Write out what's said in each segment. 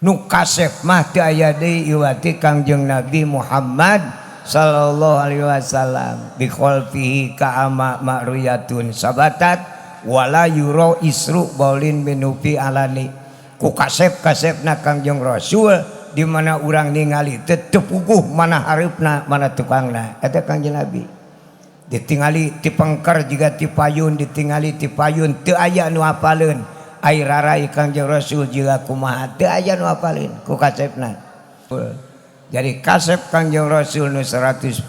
nu kasep mah teu aya deui iwati Kangjeng Nabi Muhammad sallallahu alaihi wasallam bi khalfihi ka ama ma'ruyatun sabatat wala yuro isru baulin minupi alani ku kasep-kasepna Kangjeng Rasul di mana urang ningali teu puguh mana hareupna mana tukangna eta Kangjeng Nabi ditingali ti pengker juga ti payun ditingali ti payun teu aya nu apaleun ai rarai Kangjeng Rasul juga kumaha teu aya nu apaleun ku kasepna. Jadi kasep Kangjeng Rasul nu 100%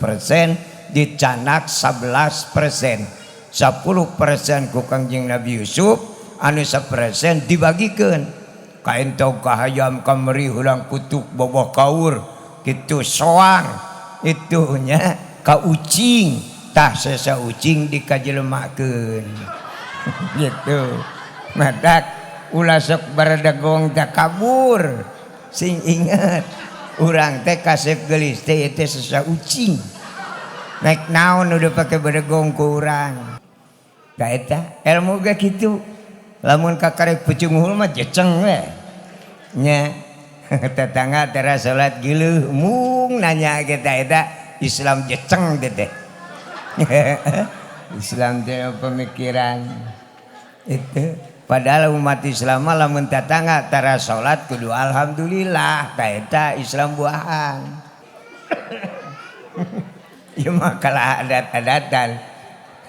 dicanak 11%. 10% ku Kangjeng Nabi Yusuf anu 1% dibagikeun ka entau ka hayam kameri hulang kutuk boboh kaur kitu soang itu nya ka ucing tah sesa ucing dikajelemakeun gitu madak ulah sok baradagong teh kabur sing inget urang teh kasep geulis teh teh sesa ucing naik naon udah pake baradagong ku urang ka eta ilmu ge kitu lamun kakarek pucung hul mah jeceng we nya tetangga tera salat gileuh mung nanya kita eta Islam jeceng teh Islam teh pemikiran itu padahal umat Islam lamun tetangga tara salat kudu alhamdulillah ta eta Islam buahan ieu mah kalah adat-adatan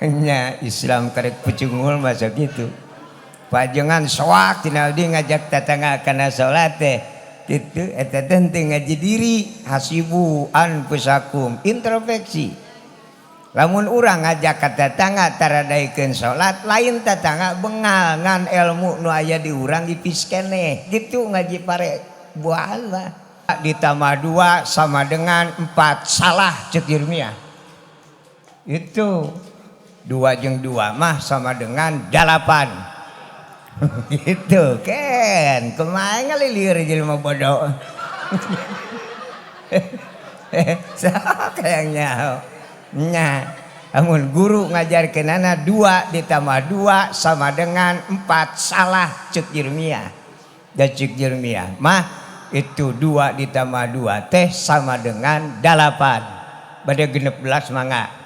nya Islam karek pucungul masa gitu pajengan soak tina di ngajak tetangga kana salat teh kitu eta teh ngaji diri hasibu anfusakum introspeksi lamun urang ngajak ka tetangga taradaikeun salat lain tetangga bengal ngan ilmu nu aya di urang dipis keneh gitu ngaji pare buahan mah ditambah 2 sama dengan 4 salah ceuk ilmiah itu 2 jeung 2 mah sama dengan 8 gitu kan kumaha ngalilir jelema bodoh kayaknya nya amun guru ngajarkeunana 2 ditambah 2 sama dengan 4 salah ceuk ilmiah da ceuk ilmiah mah itu 2 ditambah 2 teh sama dengan 8 bade 16 mangga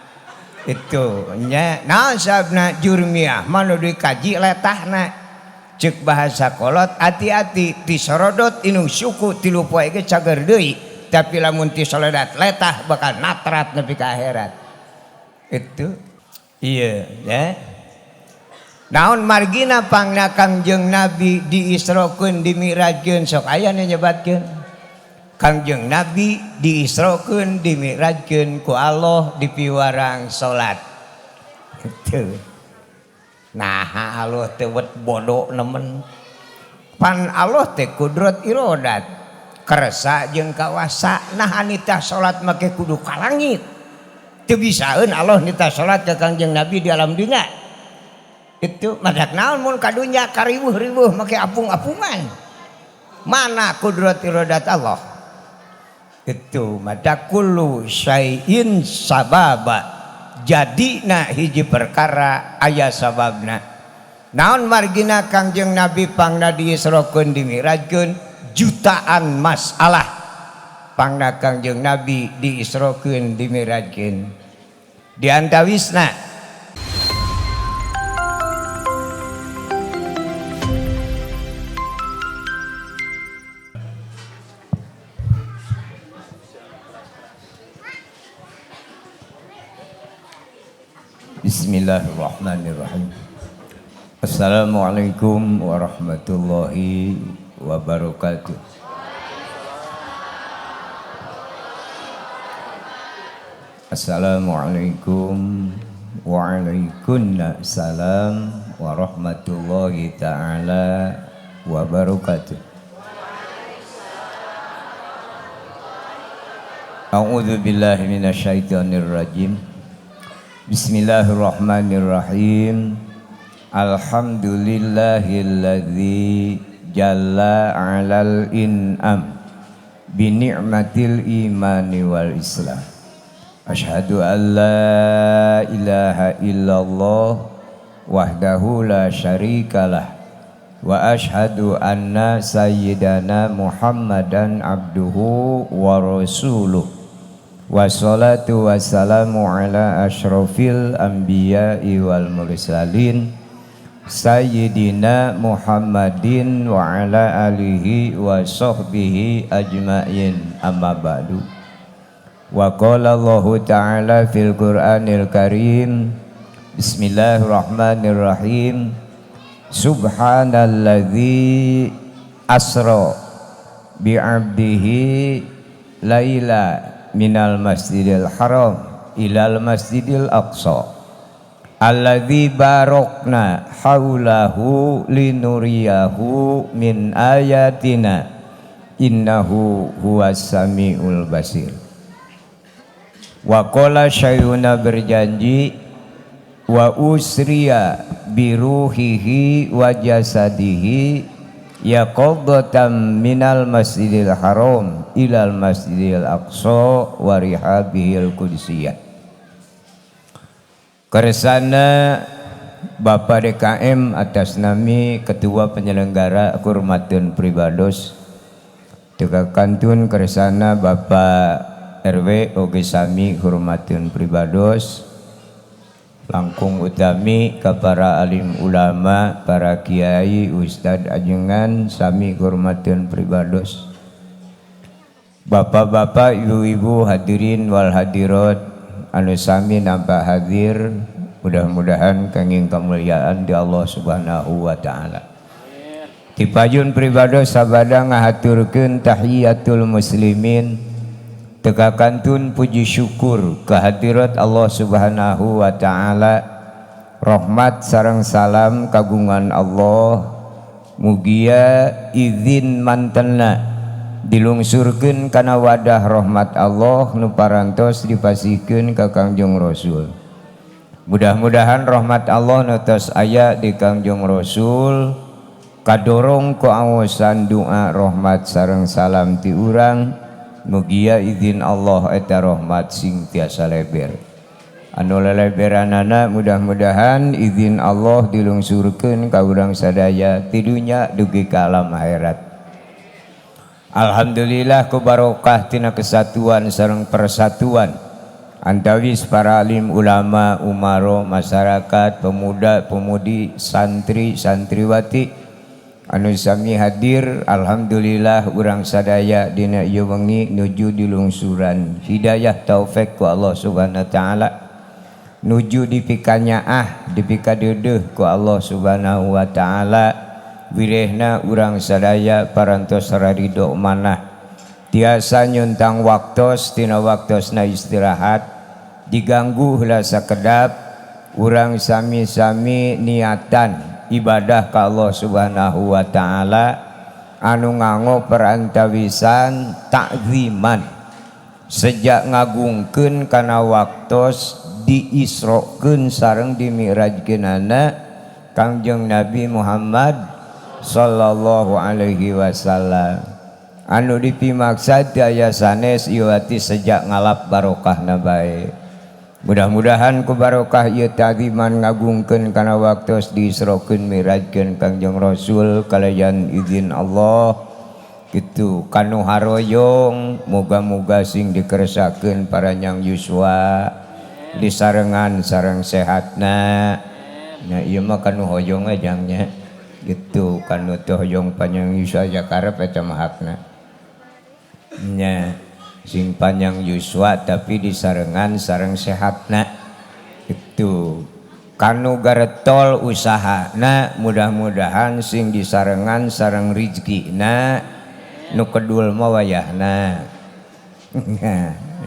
itu nya naon sabna jurmiah manu dikaji letahna ceuk bahasa kolot hati-hati tisorodot inu suku tilu poe ge cager deui tapi lamun tisoledad letah bakal natrat nepi ka akhirat itu iya ya naon margina pangna Kangjeng Nabi diisrokeun dimirajkeun sok aya nu nyebatkeun Kangjeng Nabi diisrokeun dimirajkeun ku Allah di piwarang salat gitu nah Allah teh wet bodoh nemen pan Allah teh kudrat irodat kersa jeung kawasa nah anita salat make kudu ka langit teu bisaeun Allah nita salat ka Kangjeng Nabi di alam dunya itu madak naon mun ka dunya kariweuh-riweuh make apung-apungan mana kudrat irodat Allah itu mata kullu syai'in sababa jadina hiji perkara aya sababna naon margina Kangjeng Nabi pangna diisrokeun dimirajkeun jutaan masalah pangna Kangjeng Nabi diisrokeun dimirajkeun diantawisna Bismillahirrahmanirrahim. Assalamualaikum warahmatullahi wabarakatuh. Assalamualaikum waalaikumsalam warahmatullahi taala wabarakatuh. A'udzu billahi minasyaitonir rajim. Bismillahirrahmanirrahim. Alhamdulillahilladzi jalla 'alal in'am bi ni'matil imani wal islam. Asyhadu an la ilaha illallah wahdahu la syarikalah wa ashhadu anna sayyidana Muhammadan abduhu wa rasuluh wa salatu wassalamu ala asyrafil anbiya'i wal mursalin sayyidina Muhammadin wa ala alihi wa sahbihi ajma'in amma ba'du. Wa qala Allahu ta'ala fil Qur'anil Karim bismillahirrahmanirrahim subhanalladzi asra bi'abdihi laila minal masjidil haram ilal masjidil aqsa alladzi barokna haulahu linuriyahu min ayatina innahu huwas samiul basir. Wa qala syayuna berjanji wa usriya biruhihi wa jasadihi yaqadatan minal masjidil haram ilal masjidil aqsa wa rihabihil qudsiyah. Kersana Bapak DKM atas nami Ketua Penyelenggara Kurmatun Pribados Tegakantun kersana Bapak RW oge sami Hurmatun Pribados langkung utami ke para alim ulama, para kiai, ustad ajengan sami Hurmatun Pribados. Bapak-bapak, ibu-ibu, hadirin wal hadirat anu sami nampak hadir, mudah-mudahan kenging kemuliaan di Allah Subhanahu wa taala. Tipajun Pribados sabada ngahaturkeun tahiyatul muslimin, tegakantun puji syukur kehadirat Allah Subhanahu wa taala, rahmat sareng salam kagungan Allah mugia izin mantenna dilungsurkeun kana wadah rahmat Allah nu parantos dipasihkeun ka Kangjeng Rasul. Mudah-mudahan rahmat Allah nu tos aya di Kangjeng Rasul kadorong ku awasan doa rahmat sareng salam ti urang mugia izin Allah eta rahmat sing tiasa leber. Anu leleberanana mudah-mudahan izin Allah dilungsurkeun ka urang sadaya ti dunya dugi ka alam akhirat. Alhamdulillah ku barokah tina kesatuan sareng persatuan antawis para alim ulama, umaro, masyarakat, pemuda, pemudi, santri, santriwati anu sami hadir. Alhamdulillah urang sadaya dina ieu wengi nuju dilungsuran hidayah taufik ku Allah Subhanahu wa taala, nuju dipikanya dipikadeudeuh ku Allah Subhanahu wa taala. Wirehna urang sadaya parantos ridho manah tiasa nyuntang waktos tina waktosna istirahat diganggu heula sakedap urang sami-sami niatan ibadah ka Allah Subhanahu wa taala anu nganggo perantawisan takziman sejak ngagungkeun kana waktos diisrokeun sareng dimi'rajkeunana Kangjeng Nabi Muhammad sallallahu alaihi wasallam anu dipimaksad daya sanes iwati sejak ngalap barokahna bae. Mudah-mudahan ku barokah ieu taziman ngagungkeun kana waktos diisrokeun mirajkeun Kangjeng Rasul kalayan izin Allah kitu kanu haroyong moga-moga sing dikeresakeun paranyang yuswa disarengan sareng sehatna. Nah ieu mah kanu hoyong ajangnya gitu kanu teu hoyong panjang yuswa jakarep eta mah hakna nya sing panjang yuswa tapi disarengan sareng sehatna itu kanu garetol usahana mudah-mudahan sing disarengan sareng rizkina nu kedul mah wayahna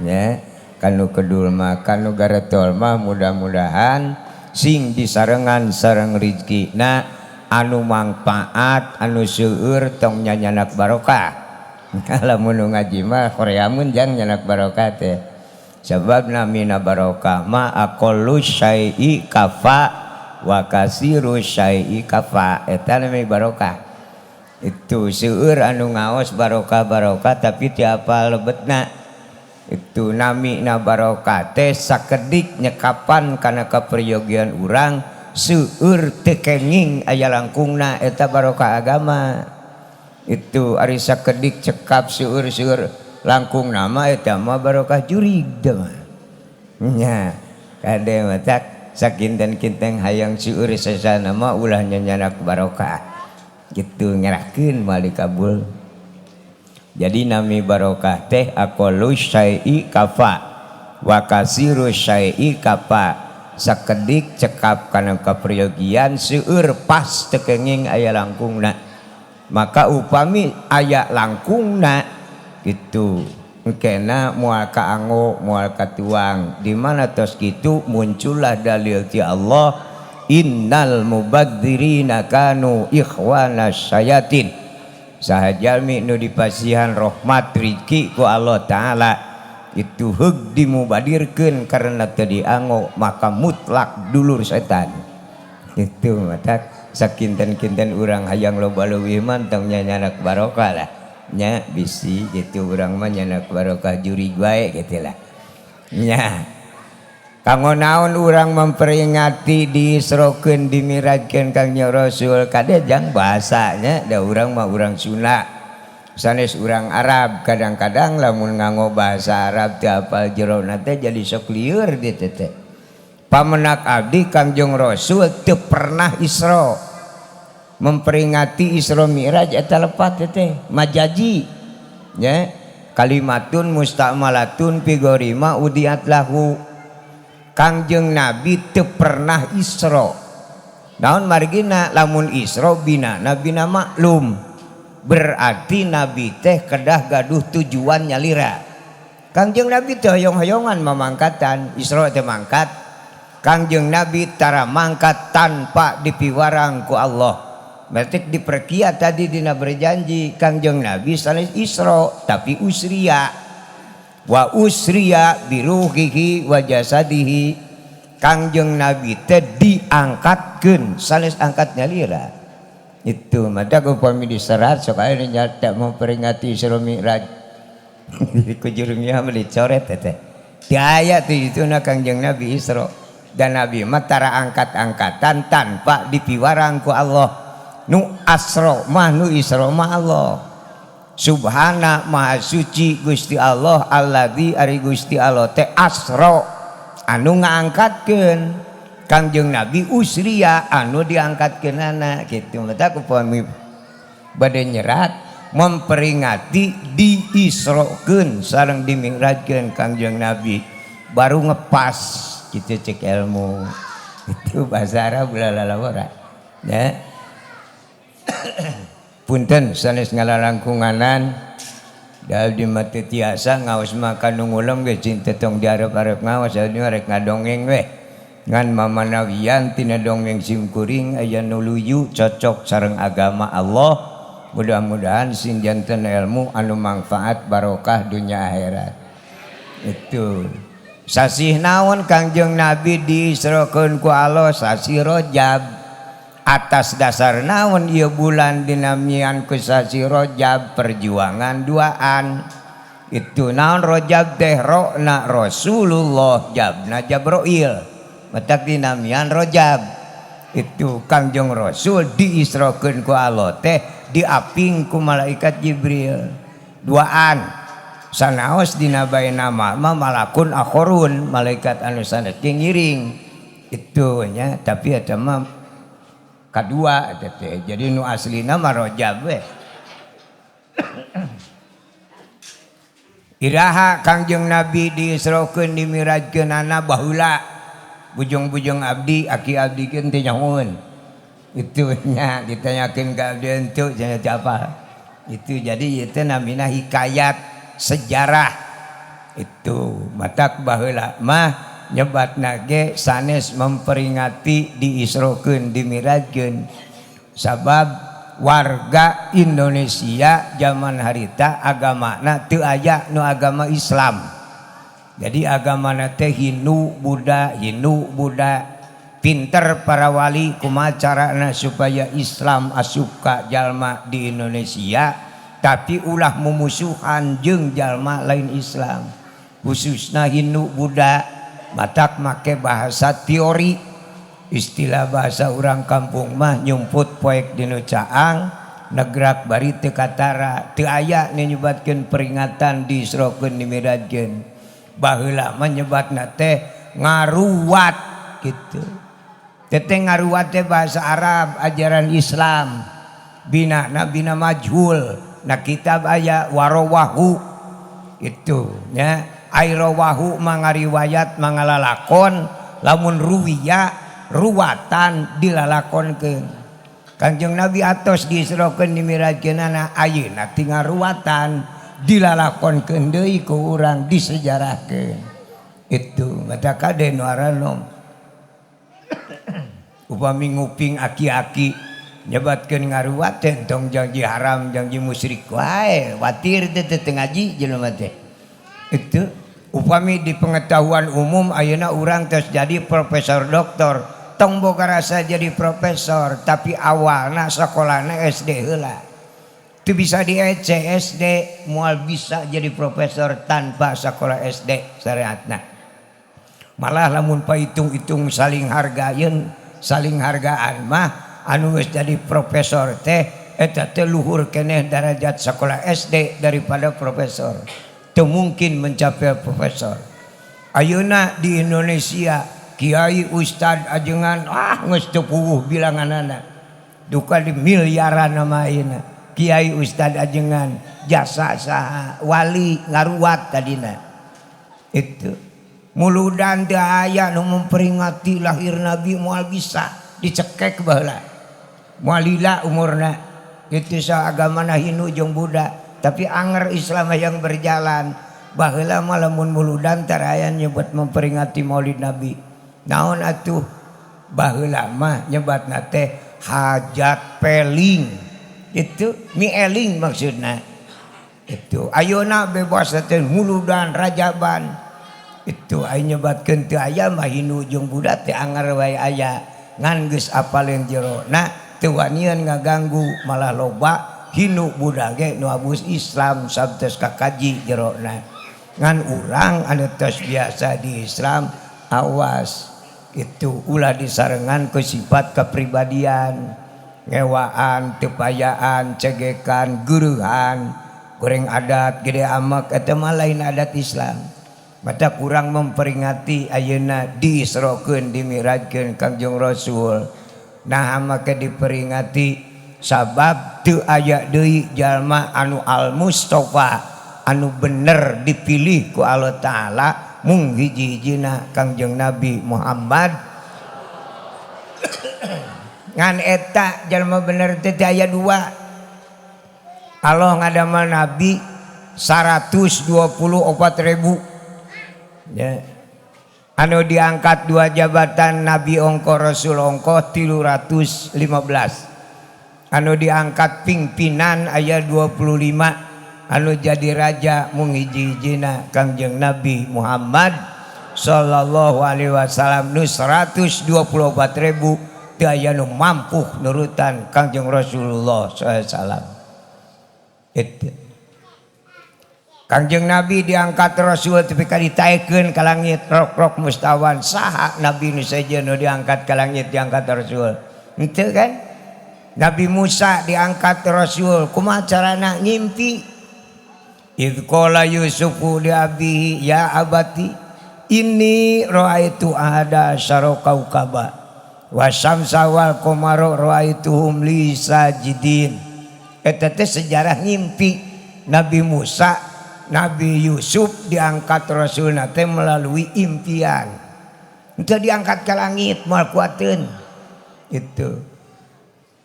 ya kanu kedul mah kanu garetol mah mudah-mudahan sing disarengan sareng rizkina anu mangpaat anu seueur tong nyanyanak barokah. Lamun ngaji mah koreamun jang nyanak barokah teh sebab namina barokah ma aqallu syai'i kafa wa kasiru syai'i kafa eta namanya barokah. Itu seueur anu ngaos barokah-barokah tapi teu apal lebetna. Itu namina barokah teh sakedik nyekapan kana kaperyogian urang seueur teu kenging aya langkungna eta barokah agama. Itu ari sakedik cekap seueur-seueur langkung nama eta mah barokah jurig teh mah. Nya kade mah tak sakinten-kinten hayang seueur sasana mah ulah nyanyanak barokah. Gitu nyerahkeun moal dikabul. Jadi nami barokah teh aqallu syai'i kafa wa kasiru syai'i kafa. Sakedik cekap kana kapriyogian seueur pas teu kenging aya langkungna. Maka upami aya langkungna gitu engkena moal kaanggo moal katuang di mana tos kitu muncullah dalil ti Allah innal mubadzirina kanu ikhwana syayatin. Sahajalmi nu dipasihan rahmat riki ku Allah taala itu heug dimubadirkeun karena teu dianggo maka mutlak dulur setan. Itu mata sakinten-kinten urang hayang loba leuwih mah tong nyanyanak barokah lah. Nya bisi gitu urang mah nyanyanak barokah jurig bae gitu lah. Nya kanggo naon urang memperingati diisrokeun dimirajkeun Kang Rasul kadejang bahasanya da urang mah urang Sunda. Sanes urang Arab kadang-kadang lamun nganggo bahasa Arab teu apal jerona teh jadi sok lieur dieu teh. Pamenak abdi Kangjeng Rasul teu pernah Isra. Memperingati Isra Mi'raj eta lepat teh majaji. Ya, kalimatun musta'malatun fi gharima udiat lahu. Kangjeng Nabi teu pernah Isra. Naon margina lamun Isra binana bina maklum. Berarti Nabi teh kedah gaduh tujuan nyalira. Kangjeng Nabi teh hoyong-hoyongan mamangkatan, Isra teh mangkat. Kangjeng Nabi tara mangkat tanpa dipiwarang ku Allah. Berarti diperkia tadi dina berjanji Kangjeng Nabi sanes Isra tapi usriya. Wa usriya biruhihi wa jasadihi. Kangjeng Nabi teh diangkatkeun sanes angkat nyalira. Itu mata upami diserat sok aya nyata memperingati Isra Mi'raj. Ku jurumnya mah dicoret teh. Di ayat itu na Kangjeng Nabi Isra dan Nabi mah tara angkat-angkatan tanpa dipiwarang ku Allah. Nu asra mah nu Isra mah Allah. Subhana maha suci Gusti Allah alladzi ari Gusti Allah teh asra anu ngaangkatkeun Kangjeng Nabi usriya anu diangkatkeunana kitu mata upami bade nyerat memperingati diisrokeun sareng dimi'rajkeun Kangjeng Nabi baru ngepas kitu cek ilmu itu bahasa Arab lalala ya. Punten sanes ngalalangkunganan dal di mati tiasa ngaos makan nungulem ge cinta tong diarep-arep ngaos anu rek ngadongeng we ngan mamanawian tina dongeng simkuring aya nuluyu cocok sareng agama Allah. Mudah-mudahan sing janten ilmu anu manfaat barokah dunia akhirat. Itu sasih naon Kangjeng Nabi diisrokeun ku Allah sasi Rajab. Atas dasar naon ieu bulan dinamian ku sasi Rajab perjuangan duaan. Itu naon Rajab teh ro'na Rasulullah jabna Jabril. Matak dinamian Rajab. Itu Kangjeng Rasul diisrokeun ku Allah teh diaping ku malaikat Jibril. Duaan sanaos dina bae nama mah malakun akhorun malaikat anu sanes ngiring. Itu nya tapi eta mah kadua eta teh. Jadi nu aslina mah Rajab we. Iraha Kangjeng Nabi diisrokeun dimirajkeunana baheula. Bujung-bujung abdi aki abdi keun teh nyahoun. Itu nya ditanyakeun ka abdi henteu cenah apa. Itu jadi ieu teh namina hikayat sejarah. Itu matak baheula mah nyebatna ge sanes memperingati diisrokeun dimirajkeun. Sabab warga Indonesia zaman harita agamana teu aya nu agama Islam. Jadi agama teh Hindu Buddha pinter para wali kumaha carana supaya Islam asup ka jalma di Indonesia tapi ulah mumusuhan jeung jalma lain Islam khususna Hindu Buddha matak make bahasa teori istilah bahasa orang kampung mah nyumput poek dinu caang negrak bari teu katara teu aya nyebatkeun peringatan disrokeun dimirajkeun baheula mah nyebatna teh ngaruwat gitu. Teteh ngaruwat teh bahasa Arab ajaran Islam bina majhul na kitab aya warawahu itu nya airawahu mangariwayat mangalalakon lamun ruwiya ruwatan dilalakonkeun. Kanjeng Nabi atos diisrokeun dimirajkeunana ayeuna tinggal ruwatan dilalakonkeun deui ku urang disejarahkeun. Itu mata kade nu aranom upami nguping aki-aki nyebatkeun ngaruwat teh tong janji haram janji musyrik wae watir teh teu ngaji jelema teh. Itu upami di pengetahuan umum ayeuna urang tos jadi profesor doktor tong boga rasa jadi profesor tapi awalna sekolahna SD heula teu bisa diece SD moal bisa jadi profesor tanpa sekolah SD syariatna. Malah lamun pahitung-hitung saling hargaan mah anu geus jadi profesor teh eta teh luhur keneh darajat sekolah SD daripada profesor. Teu mungkin mencapai profesor. Ayeuna di Indonesia kiai ustad ajengan geus teu puguh bilanganana. Duka di miliaran nama ayeuna. Kiai ustad ajengan jasa saha wali ngaruwat tadina. Itu muludan teu aya nu memperingati lahir Nabi moal bisa dicekek baheula. Moal lila umurna. Itu sahagamana Hindu jeung Buddha. Tapi anger Islam yang berjalan baheula mah lamun muludan tarayan nyebut memperingati Maulid Nabi. Naon atuh baheula mah nyebatna teh hajat peling. Itu mieling maksudna. Itu ayeuna bebas teh muludan rajaban. Itu aya nyebatkeun teu aya mah Hindu jeung Buddha teh anger wae aya ngan geus apaleun jero. Nah teu wanian ngaganggu malah loba Hindu Buddha ge nu abus Islam sabtes kakaji jerona ngan urang anu tos biasa di Islam awas itu ulah disarengan ku sifat kepribadian ngewaan tepayaan cegekan geuruhan goreng adat gede amak eta mah lain adat Islam mata kurang memperingati ayeuna diisrokeun dimirajkeun Kangjeng Rasul nah maka diperingati sabab teu aya deui jalma anu al mustofa anu bener dipilih ku Allah Ta'ala mung hiji-hijina Kangjeng Nabi Muhammad ngan eta jalma bener teh aya dua Allah ngadamel Nabi 124.000 ya anu diangkat dua jabatan Nabi ongko Rasul ongko 315 anu diangkat pimpinan aya 25 anu jadi raja mung hiji-hijina Kangjeng Nabi Muhammad sallallahu alaihi wasallam nu 124.000 teu aya nu mampu nurutan Kangjeng Rasulullah sallallahu alaihi wasallam. Itu Kangjeng Nabi diangkat Rasul tapi kaditaekeun ka langit rok-rok mustawan saha nabi nu saja nu diangkat ka langit diangkat Rasul henteu kan. Nabi Musa diangkat Rasul kumaha carana ngimpi idz qala Yusufu li abihi ya abati inni raaitu ahada syara kaukaba wa syamsa wal qamara raaituhum li sajidin eta teh sejarah ngimpi Nabi Musa Nabi Yusuf diangkat Rasulna teh melalui impian henteu diangkat ke langit moal kuateun itu.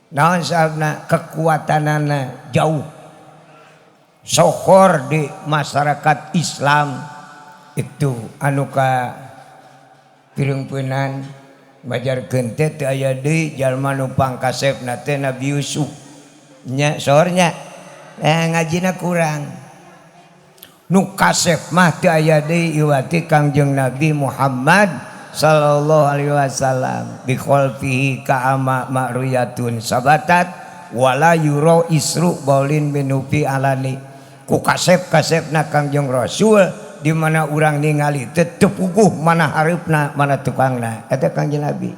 Naon sababna kekuatanana jauh sohor di masyarakat Islam itu anu ka pirengpeunan bajarkeun teh teu aya deui jalma nu pangkasepna teh Nabi Yusuf nya sohornya ngajina kurang nu kasep mah teu aya deui iwati Kangjeng Nabi Muhammad sallallahu alaihi wasallam bi khalfihi ka'ama ma'ruyatun sabatat wala yuro isru baulin binufi alani ku kasep-kasepna Kangjeng Rasul di mana urang ningali teu puguh mana hareupna mana tukangna eta Kangjeng Nabi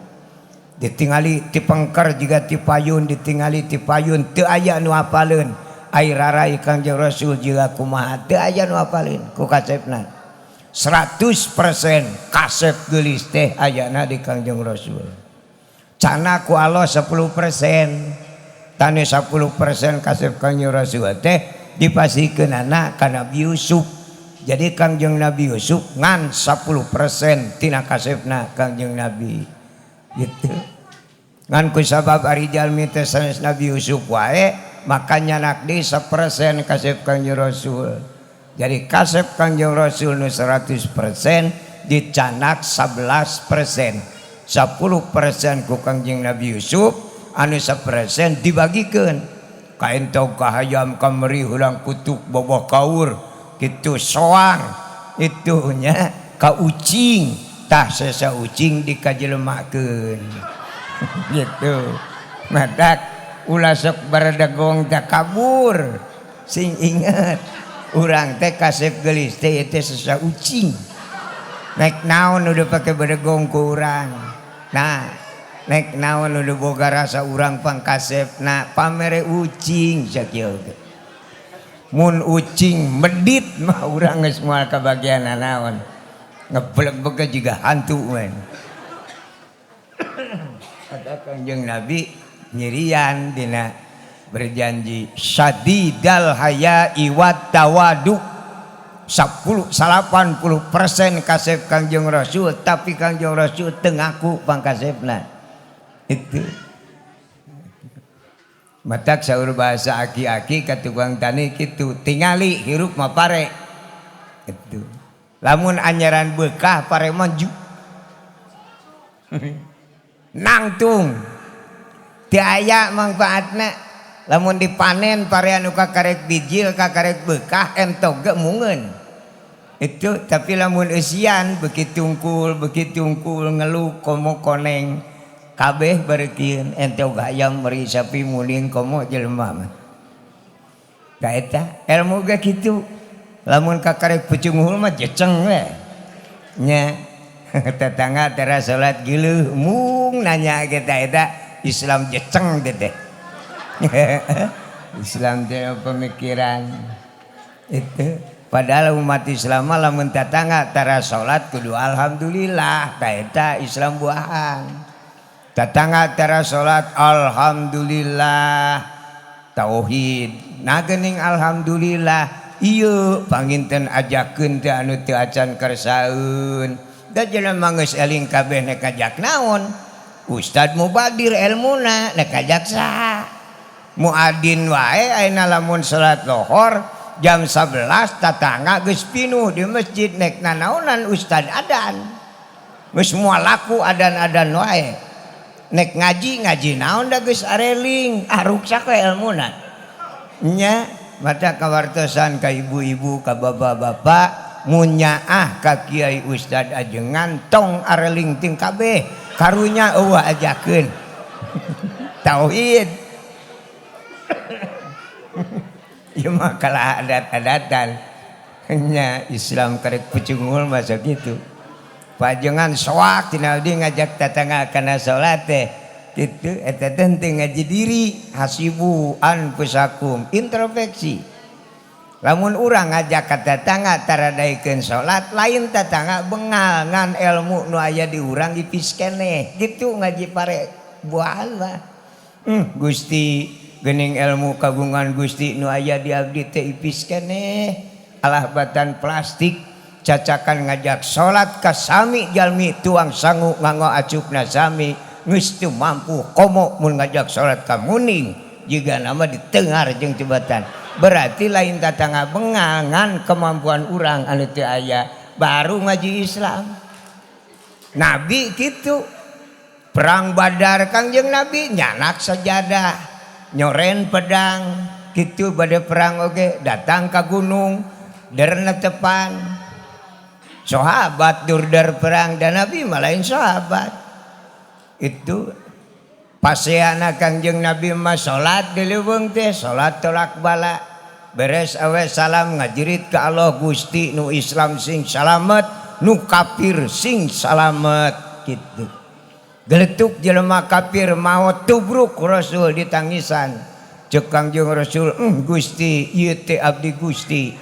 ditingali ti pengker juga ti payun, ditingali ti payun teu aya nu apaleun air rarai Kangjeng Rasul juga kumaha teu aya nu apaleun ku kasepna 100% kasep geulis teh ayana di Kangjeng Rasul. Cana ku Allah 10%, tani 10% kasep Kangjeng Rasul teh dipasikeunana ka Nabi Yusuf. Jadi Kangjeng Nabi Yusuf ngan 10% tina kasepna Kangjeng Nabi. Gitu. Ngan ku sabab ari jalmi teh sanes Nabi Yusuf wae, makanya nak di 1% kasep Kangjeng Rasul. Jadi kasep Kangjeng Rasul nu 100% dicanak 11%. 10% ku Kangjeng Nabi Yusuf, anu 1% dibagikeun. Ka entau ka hayam kameri hulang kutuk boboh kaur, kitu soang itunya ka ucing, tah sesa ucing dikajelemakeun. Gitu. Madak ulah sok baradagong teh kabur. Sing inget urang teh kasep geulis teh teh sesa ucing. Nek naon udah pakai baradagong ku urang. Nah, nek naon udah boga rasa urang pangkasep, nah pamere ucing sakieu. Mun ucing medit mah urang geus moal kabagian naon. Ngebleg-bleg juga hantu men. Ada Kangjeng Nabi nyirian dina berjanji syadidal haya'i wat tawadu. 80% kasep Kangjeng Rasul, tapi Kangjeng Rasul teu ngaku pangkasepna. Itu matak saur bahasa aki-aki ka tukang tani kitu, tingali hirup mah pare. Itu lamun anyaran bekah pare maju nangtung teu aya mangfaatna. Lamun dipanen pare anu kakarek bijil kakarek bekah entog ge mungeun. Itu tapi lamun eusian begitu tungkul ngeluh komo koneng kabeh bereukieun entog hayam meri sapi muling komo jelema mah. Da eta ilmu ge kitu. Lamun kakarek pucung hul mah jeceng we. Nya tetangga tera salat geuleuh mung nanya kita eta Islam jeceng teh. Islam teh pemikiran itu. Padahal umat Islam lamun tetangga tara salat kudu alhamdulillah, ta eta Islam buahan. Tetangga tara salat alhamdulillah tauhid. Nah geuning alhamdulillah ieu panginten ajakeun teh anu teu acan kersaeun. Da jelema geus eling kabeh nek ajak naon? Ustad mubadir ilmuna nek ajak saha? Muadzin wae ayeuna lamun salat lohor jam 11 tatangga geus pinuh di masjid nek nanaonan ustad adan. Geus moal laku adan-adan wae. Nek ngaji naon da geus areling, ruksak we ilmuna. Nya mata kawartosan ka ibu-ibu ka bapak-bapak munyaah ka kiai ustad ajengan tong areling ting kabeh karunya eueuh ajakeun. Tauhid. Ya mah kalah adat-adatan nya Islam karek pucungul masa gitu. Pajengan soak tina di ngajak tatangga kana salat teh kitu eta teh ngaji diri hasibu anfusakum introspeksi. Lamun urang ngajak ka tatangga taradaikeun salat lain tatangga bengal ngan ilmu nu aya di urang ipis keneh gitu ngaji pare buahan mah. Gusti geuning ilmu kagungan Gusti nu aya di abdi teh ipis keneh alah batan plastik cacakan ngajak salat ka sami jalmi tuang sangu nganggo acupna sami geus teu mampu komo mun ngajak salat ka muning jiga nama ditengar jeung jebatan berarti lain tatangga bengangan kemampuan urang anu teu aya baru ngaji Islam. Nabi kitu perang Badar Kangjeng Nabi nyanak sajadah nyoren pedang gitu bade perang oge datang ke gunung derna tepan sahabat durdar perang dan Nabi malain sahabat itu paseana Kangjeng Nabi mah salat di leuweung teh salat tolak bala beres awe salam ngajirit ka Allah Gusti nu Islam sing salamet nu kafir sing salamet gitu. Geletuk jelema kafir maot tubruk Rasul ditangisan. Cek Kangjeng Rasul, Gusti ieu teh abdi Gusti.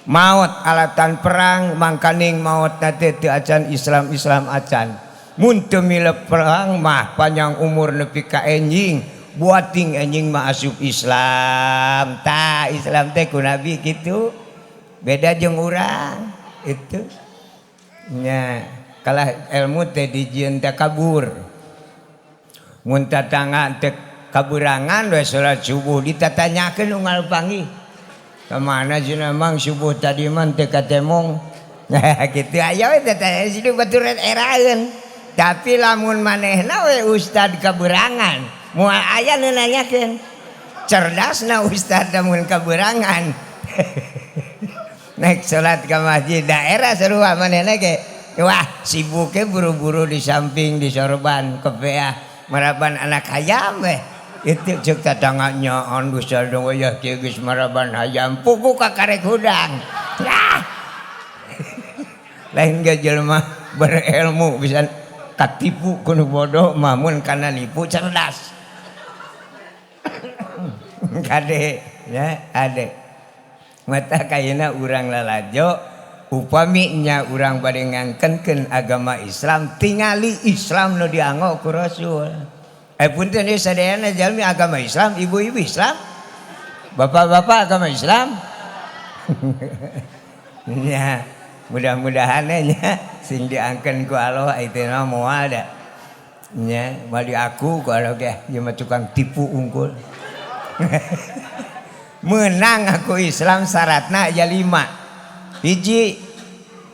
Maot alatan perang mangkaning maot nate teu acan Islam acan. Mun teu milep perang mah panjang umur nepi ka enjing, buating enjing mah asup Islam. Tah Islam teh ku Nabi kitu. Beda jeung urang itu. Nya kalah ilmu teh dijieun teh kabur. Mun tatangga teh kaburangan we salat subuh ditatanyakeun unggal panggih. Kemana cenah mang subuh tadi man teh katemong. Nah kitu aya we teh situ batur eraeun. Tapi lamun manehna we ustad kaburangan, moal aya nu nanyakeun. Cerdasna ustad lamun kaburangan. Naik salat ke masjid daerah sarua manehna ge. Wah, sibuknya buru-buru di samping di sorban kepeah maraban anak hayam weh. Itu cek tatanganya on bisa dong ya kieu geus maraban hayam pupu ka karek hudang. Nah. Lain ge jelema berilmu bisa katipu kudu bodoh mah mun kana nipu cerdas. Kade ya ade. Mata kayana urang lalajo upami nya urang bade ngangkenkeun agama Islam tingali Islam nu dianggo ku Rasul. Punten ieu sadayana jalmi agama Islam, ibu-ibu Islam, bapak-bapak agama Islam. Ya, mudah-mudahan nya sing diangkeun ku Allah itu mah moal da. Nya, bali aku ku Allah ge ieu mah tukang tipu unggul. Menang aku Islam syaratna aya 5. Hiji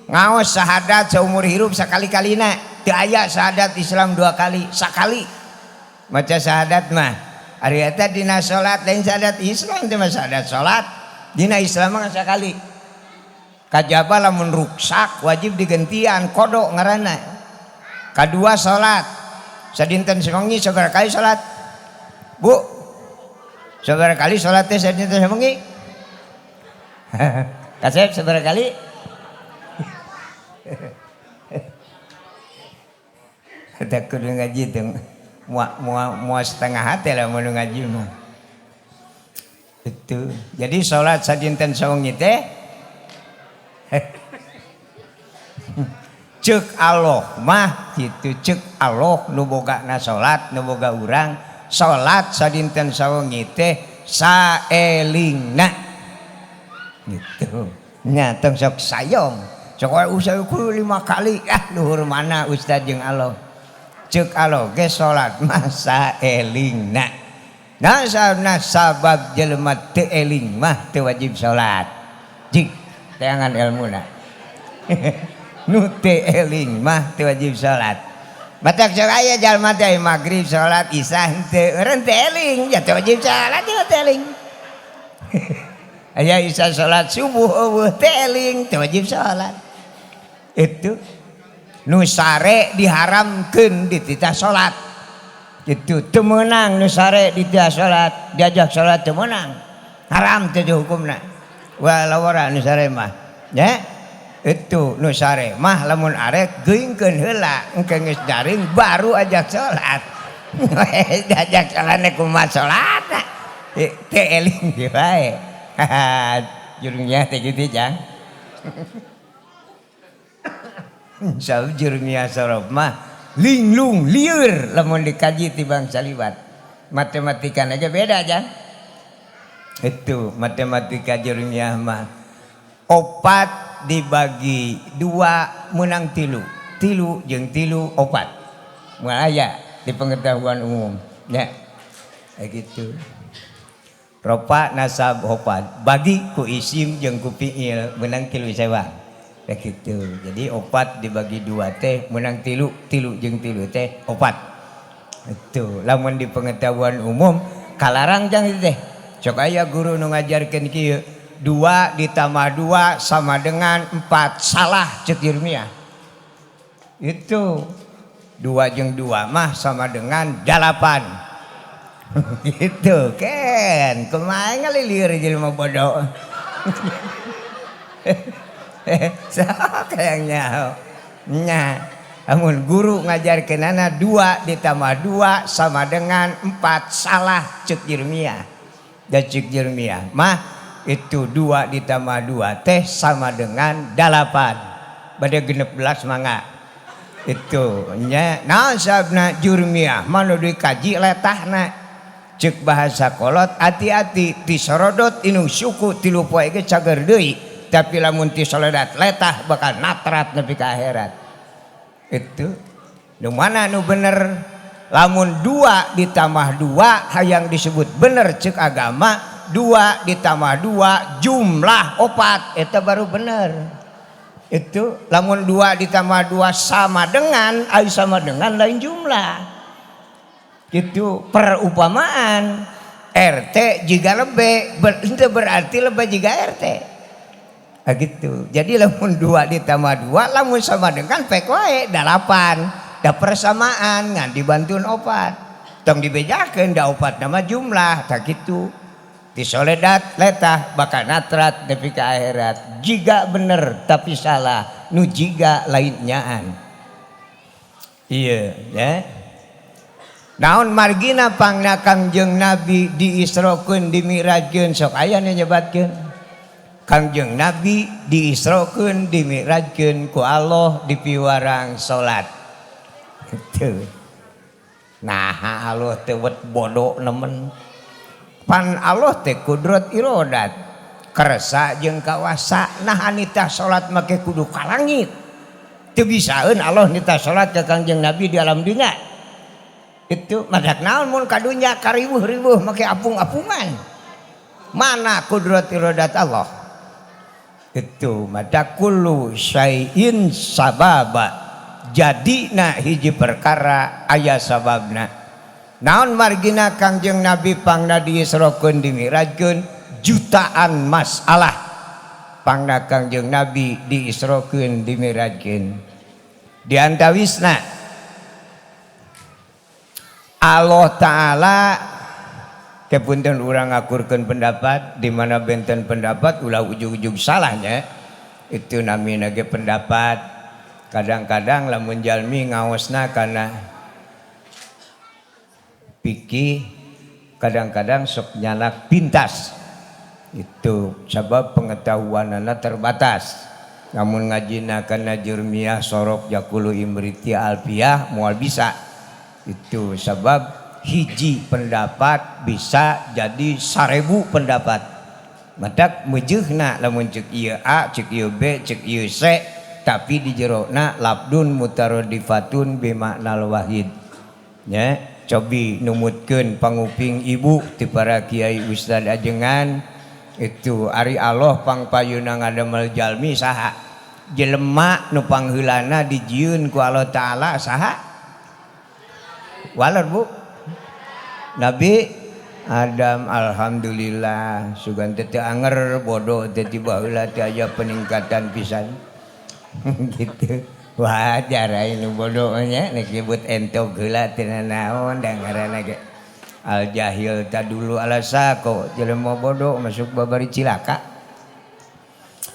ngaos syahadat seumur hirup sakali-kalina. Teu aya syahadat Islam 2 kali, sakali. Maca syahadat mah ari eta dina salat lain syahadat Islam teh mah syahadat salat. Dina Islam mah sakali. Kajaba lamun ruksak wajib digentian kodok ngaranna. Kadua salat. Sadinten sewengi sagara kali salat. Bu, sabar kali sholat teh sadinten sewengi. Kasep sabar kali. Tak kudu ngaji teh. Mua setengah hati lah mau ngaji mah. Itu. Jadi sholat sadinten sewengi teh ceuk Allah mah kitu ceuk Allah nu bogana sholat nu boga urang. Salat sadinten sawengi teh saelingna gitu nya tong sok sayong sok wae usah ku 5 kali luhur mana ustad jeung Allah ceuk Allah ge salat mah saelingna nah sabab jelema teu eling mah teu wajib salat jik teangan ilmuna nu teu eling mah teu wajib salat. Batak sok aya jalma teh magrib salat isya henteu eureun teh eling ya teh wajib salat teh eling. Aya isya salat subuh eueuh teh eling teh wajib salat. Itu nu sare diharamkeun di titah salat. Itu teu meunang nu sare di titah salat, diajak salat teu meunang. Haram teh hukumna. Walawara nu sare mah. Ya. Itu nu sare mah lamun arek geuingkeun heula engke geus daring baru ajak salat. Diajak salat kumaha salat teu eling ge bae. Jurungnya teh kitu jang. Insyaallah jurungnya sarop mah linglung lieur lamun dikaji tibang saliwat. Matematika aja beda jang. Itu matematika jurungnya mah opat dibagi 2 menang 3 jeung 3 opat moal aya di pengetahuan umum ya kayak gitu. Ropa nasab opat bagi ku isim jeung ku fiil menang 3 sewang kayak gitu. Jadi opat dibagi 2 teh menang 3 jeung 3 teh opat. Itu lamun di pengetahuan umum kalarang jang itu teh sok aya guru nu ngajarkeun kieu 2 ditambah 2 sama dengan 4 salah cek ilmiah. Itu 2 jeung 2 mah sama dengan 8. Gitu kan kumaha ngalilir jelema bodoh. Sok kayaknya nya Amun guru ngajarkeunana 2 ditambah 2 sama dengan 4 salah cek Jeremia. Da cek Jeremia mah itu 2 ditambah 2 teh sama dengan 8. Bade 16 mangga. Itu nya naon sabna Jeremia manu dikaji letahna. Cek bahasa kolot hati-hati tisorodot inu suku tilu poe ge cager deui tapi lamun tisoledad letah bakal natrat nepi ka akhirat. Itu nu mana nu bener lamun 2 ditambah 2 hayang disebut bener cek agama 2 ditambah 2 jumlah 4 eta baru bener. Itu lamun 2 ditambah 2 sama dengan lain jumlah. Itu perumpamaan RT jika lebih itu berarti lebih jika RT gitu. Jadi lamun 2 ditambah 2 lamun sama dengan pek wae 8 da persamaan ngan dibantuin 4 tong dibejakeun da 4 nama jumlah tak gitu disoledat letah bakal natrat nepi ka akhirat jiga bener tapi salah nu jiga lainnyaan iya ya. Naon margina pangna Kangjeng Nabi diisrokeun dimirajkeun sok aya nu nyebatkeun Kangjeng Nabi diisrokeun dimirajkeun ku Allah di piwarang salat. Itu. Nah Allah teh bodoh nemen. Pan Allah teh kudrat irodat kersa jeung kawasa nah nita salat make kudu ka langit. Teu bisaeun Allah nita salat ka Kangjeng Nabi di alam dunya. Itu madak naon mun kadunya karibuh-ribuh make apung-apungan mana kudrat iradat Allah itu madak kullu syai'in sababa jadina hiji perkara aya sababna naon margina Kangjeng Nabi pangna diisrokeun dimirajkeun jutaan masalah pangna Kangjeng Nabi diisrokeun dimirajkeun diantawisna Allah Ta'ala kepunten urang ngakurkeun pendapat di mana benten pendapat ulah ujug-ujug salahnya itu namina ge pendapat kadang-kadang lamun jalmi ngaosna kana pikih kadang-kadang sok nyalak pintas itu sebab pengetahuanana terbatas namun ngajina kana Jeremia sorok jakulu imriti alfiah moal bisa itu sebab hiji pendapat bisa jadi 1000 pendapat madak meujeuna lamun ceuk ieu A ceuk ieu B ceuk ieu C tapi di jerona labdun mutaradifatun bimaknal wahid nya cobi numutkeun panguping ibu ti para kiai ustad ajengan itu ari Allah pangpayuna ngadamel jalmi saha jelema nu pangheulana dijieun ku Allah Ta'ala saha walar bu Nabi Adam alhamdulillah sugan teu anger bodoh teh tiba heula teh aya peningkatan pisan gitu wajar aya nu bodoh nya nek nyebut entok heula teh naon da ngaranna ge al jahil tadulu ala sako jelema bodoh masuk babari cilaka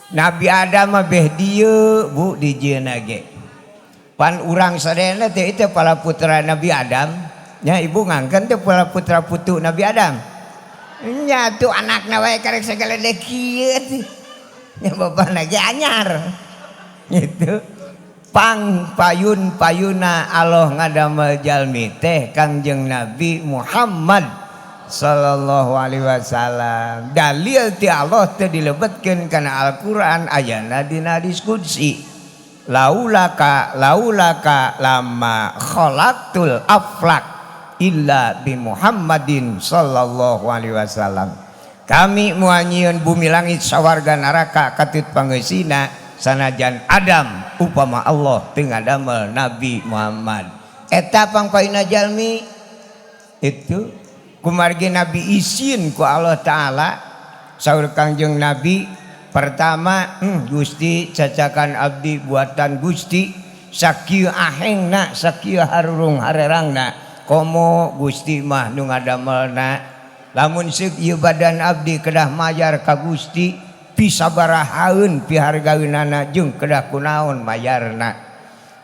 Nabi Adam mah beh dieu bu dijieuna ge pan urang sadayana teh itu para putra Nabi Adam nya ibu ngangken teh para putra putu Nabi Adam nya tuh anakna wae karek sagala kieu teh nya bapana ge anyar gitu pang payun-payuna Allah ngadamel jalmi teh Kangjeng Nabi Muhammad sallallahu alaihi wasallam dalil ti Allah teh dilebetkeun kana Al-Qur'an ayana dina hadis qudsi laulaka lama khalaqtul aflak illa bi Muhammadin sallallahu alaihi wasallam kami moal nyieun bumi langit sawarga neraka katut pangeusina sanajan Adam upama Allah teu ngadamel Nabi Muhammad eta pangpaina jalmi itu kumargi Nabi izin ku Allah Ta'ala saur Kangjeng Nabi pertama Gusti cacakan abdi buatan Gusti sakieu ahengna sakieu harurung harerangna komo Gusti mah nu ngadamelna lamun seuk ieu badan abdi kedah mayar ka Gusti pisabarahaeun pihargaeunana jeung kedah kunaon mayarna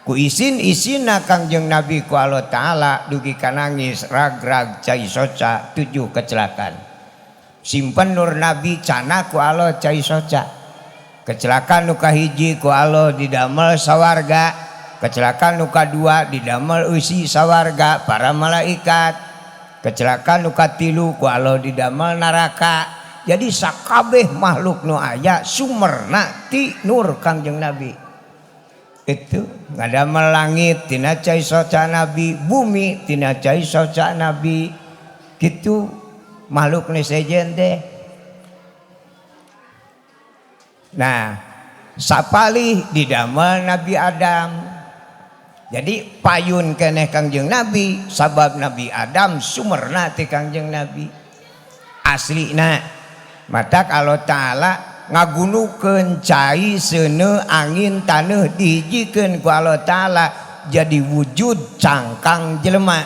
ku isin-isina Kangjeng Nabi ku Allah Ta'ala dugi kanangis ragrag cai soca 7 kecelakaan. Simpen nur Nabi cana ku Allah cai soca. Kecelakaan nuka hiji ku Allah didamel sawarga, kecelakaan nuka 2 didamel usi sawarga para malaikat, kecelakaan nuka 3 ku Allah didamel neraka. Jadi sakabeh makhluk nu aya sumerna ti nur Kangjeng Nabi. Itu ngadamel langit tina cai soca Nabi, bumi tina cai soca Nabi. Gitu makhluk ni sejen teh. Nah, sapalih didamel Nabi Adam. Jadi payun keneh Kangjeng Nabi sabab Nabi Adam sumerna ti Kangjeng Nabi. Aslina mata Allah Ta'ala ngagunukeun cai seuneu angin taneuh dihijikeun ku Allah Ta'ala jadi wujud cangkang jelema.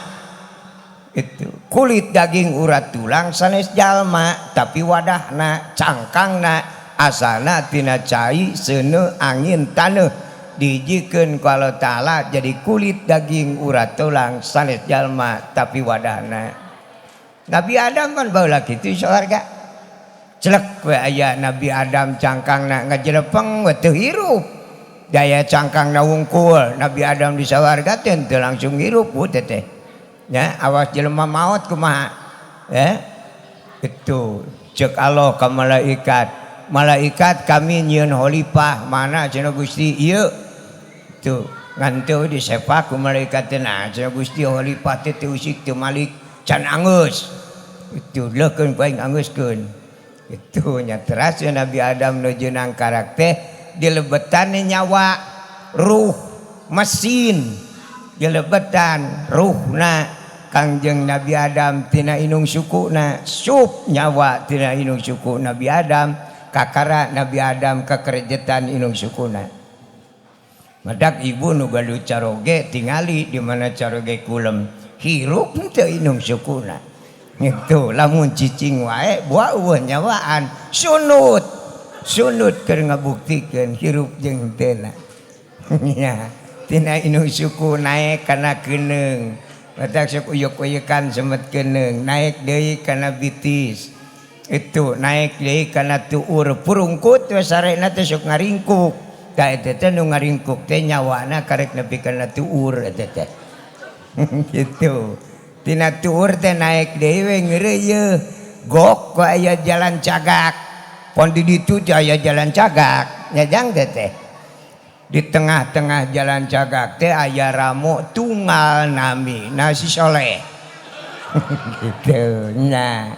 Itu kulit daging urat tulang sanes jalma tapi wadahna cangkangna asalna tina cai seuneu angin taneuh dihijikeun ku Allah Ta'ala jadi kulit daging urat tulang sanes jalma tapi wadahna. Nabi Adam kan baheula kitu sawarga. Celek we aya Nabi Adam cangkangna ngajelepeng we teu hirup. Daya cangkangna wungkul, Nabi Adam di sawarga teh teu langsung hirup ku teh. Ya, awas jelema maot kumaha? Ya. Itu ceuk Allah ka malaikat. Malaikat kami nyieun khalifah mana cenah Gusti ieu. Tuh, ngan teu disepak ku malaikat teh nah cenah Gusti khalifah teh teu usik teu malik can angeus. Itu leukeun ku aing angeuskeun. Itu nyateras Nabi Adam nuju nang karakter dilebetan nyawa ruh mesin dilebetan ruhna Kangjeng Nabi Adam tina inung sukuna sup nyawa tina inung suku Nabi Adam kakara Nabi Adam kekerejetan inung sukuna. Madak ibu nu gaduh caroge tingali di mana caroge kulem hirup teu inung sukuna. Itu lamun cicing wae buah eueuh nyawaan sunut keur ngabuktikeun hirup jeung teu. Nya tina inung suku naik kana keuneng batak sok uyuk-uyukan semet keuneng naik deui kana bitis itu naik deui kana tuur purungkut we sarena teh sok ngaringkuk da eta teh nu ngaringkuk teh nyawana karek nepi kana tuur eta teh. Gitu. Tina tuur teh naik dewe ngeureuy gok ku aya jalan cagak pon di ditu aya jalan cagak nyajang teh di tengah-tengah jalan cagak teh aya ramo tunggal nami nasi soleh. Gitu nya.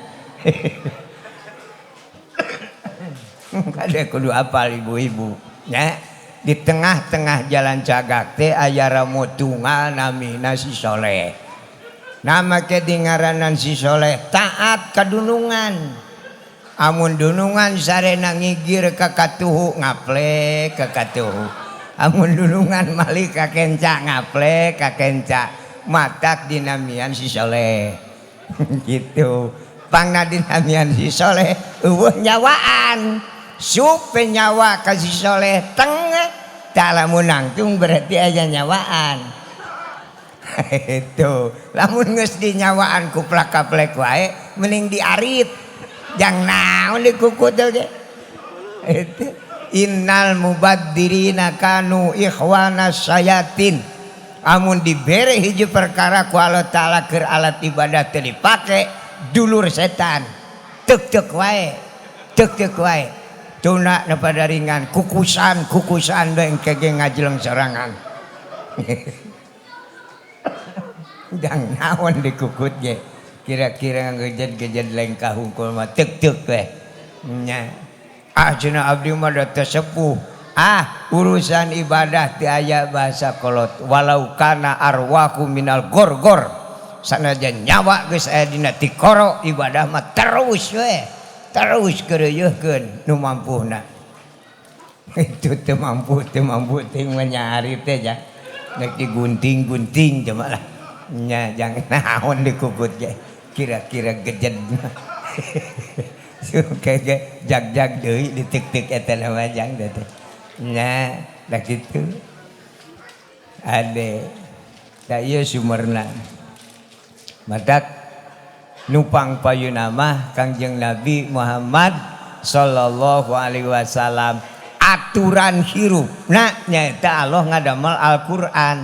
Kade kudu apal ibu-ibu nya di tengah-tengah jalan cagak teh aya ramo tunggal nami nasi soleh. Nama kedingaranan si soleh taat kadunungan. Amun dunungan sarena ngigir ka katuhu ngaplek ka katuhu. Amun dunungan malih ka kenca ngaplek ka kenca. Matak dinamian si soleh. Gitu. Pangna dinamian si soleh eueuh nyawaan. Supe nyawa ka si soleh tengah. Talamun nangtung berarti aya nyawaan. Itu lamun geus dinyawaan kuplak-kaplek wae mending diarit jang naon dikukut ge. Itu innal mubaddirina kanu ikhwana sayatin. Amun dibere hiji perkara ku Allah Ta'ala keur alat ibadah teu dipake dulur setan. Teuk-teuk wae. Teuk-teuk wae. Tuna na pada ringan kukusan bae kege ngajleng sorangan. Dang naon dikukut ge kira-kira ngejed-gejed lengkah hungkul mah teuk-teuk we nya cenah abdi mah da teu sepuh urusan ibadah teu aya bahasa kolot walau kana arwahu minal gorgor sanajan nyawa geus aya dina ti koro ibadah mah terus we terus keureuyeukkeun nu mampuhna. Itu teu mampu ting menyaari teh ja nek digunting-gunting coba lah. Nya jangan naon dikukut ge kira-kira gejed. Suka ge jag-jag deui ditek-tek eta na wajang teh. Nya da kitu. ade da ieu sumerna matak nupang payuna mah Kangjeng Nabi Muhammad sallallahu alaihi wasallam aturan hirupna nyaeta Allah ngadamel Al-Qur'an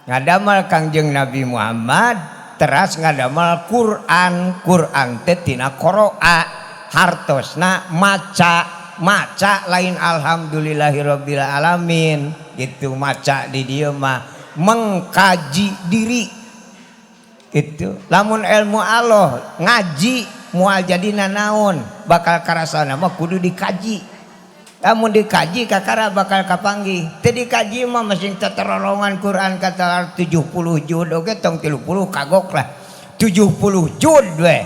ngadamel Kangjeng Nabi Muhammad teras ngadamel Qur'an teh tina qira'a hartosna maca lain alhamdulillahirabbil alamin gitu maca di dieu mah mengkaji diri itu lamun ilmu Allah ngaji moal jadina naon bakal karasana mah kudu dikaji lamun dikaji kakara bakal kapanggih teu dikaji mah masing teterolongan Quran kata 70 juz oge tong 30 kagok lah 70 juz we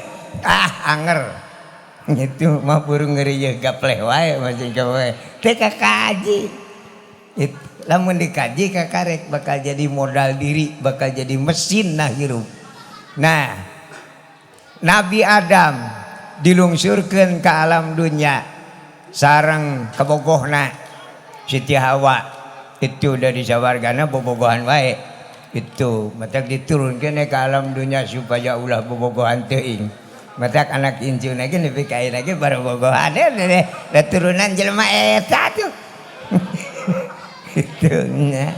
anger gitu mah burung ngeri ye gapleh wae masing gawe teu kakaji lamun dikaji kakarek bakal jadi modal diri bakal jadi mesin nah hirup. Nah Nabi Adam dilungsurkeun ke alam dunia sareng kebogohna Siti Hawa itu dari sawargana bobogohan wae itu matak diturunkeun ke alam dunia supaya ulah bobogohan teuing matak anak incu lagi nepi ka lagi baru bobogohan da turunan jelema eta tuh itu nya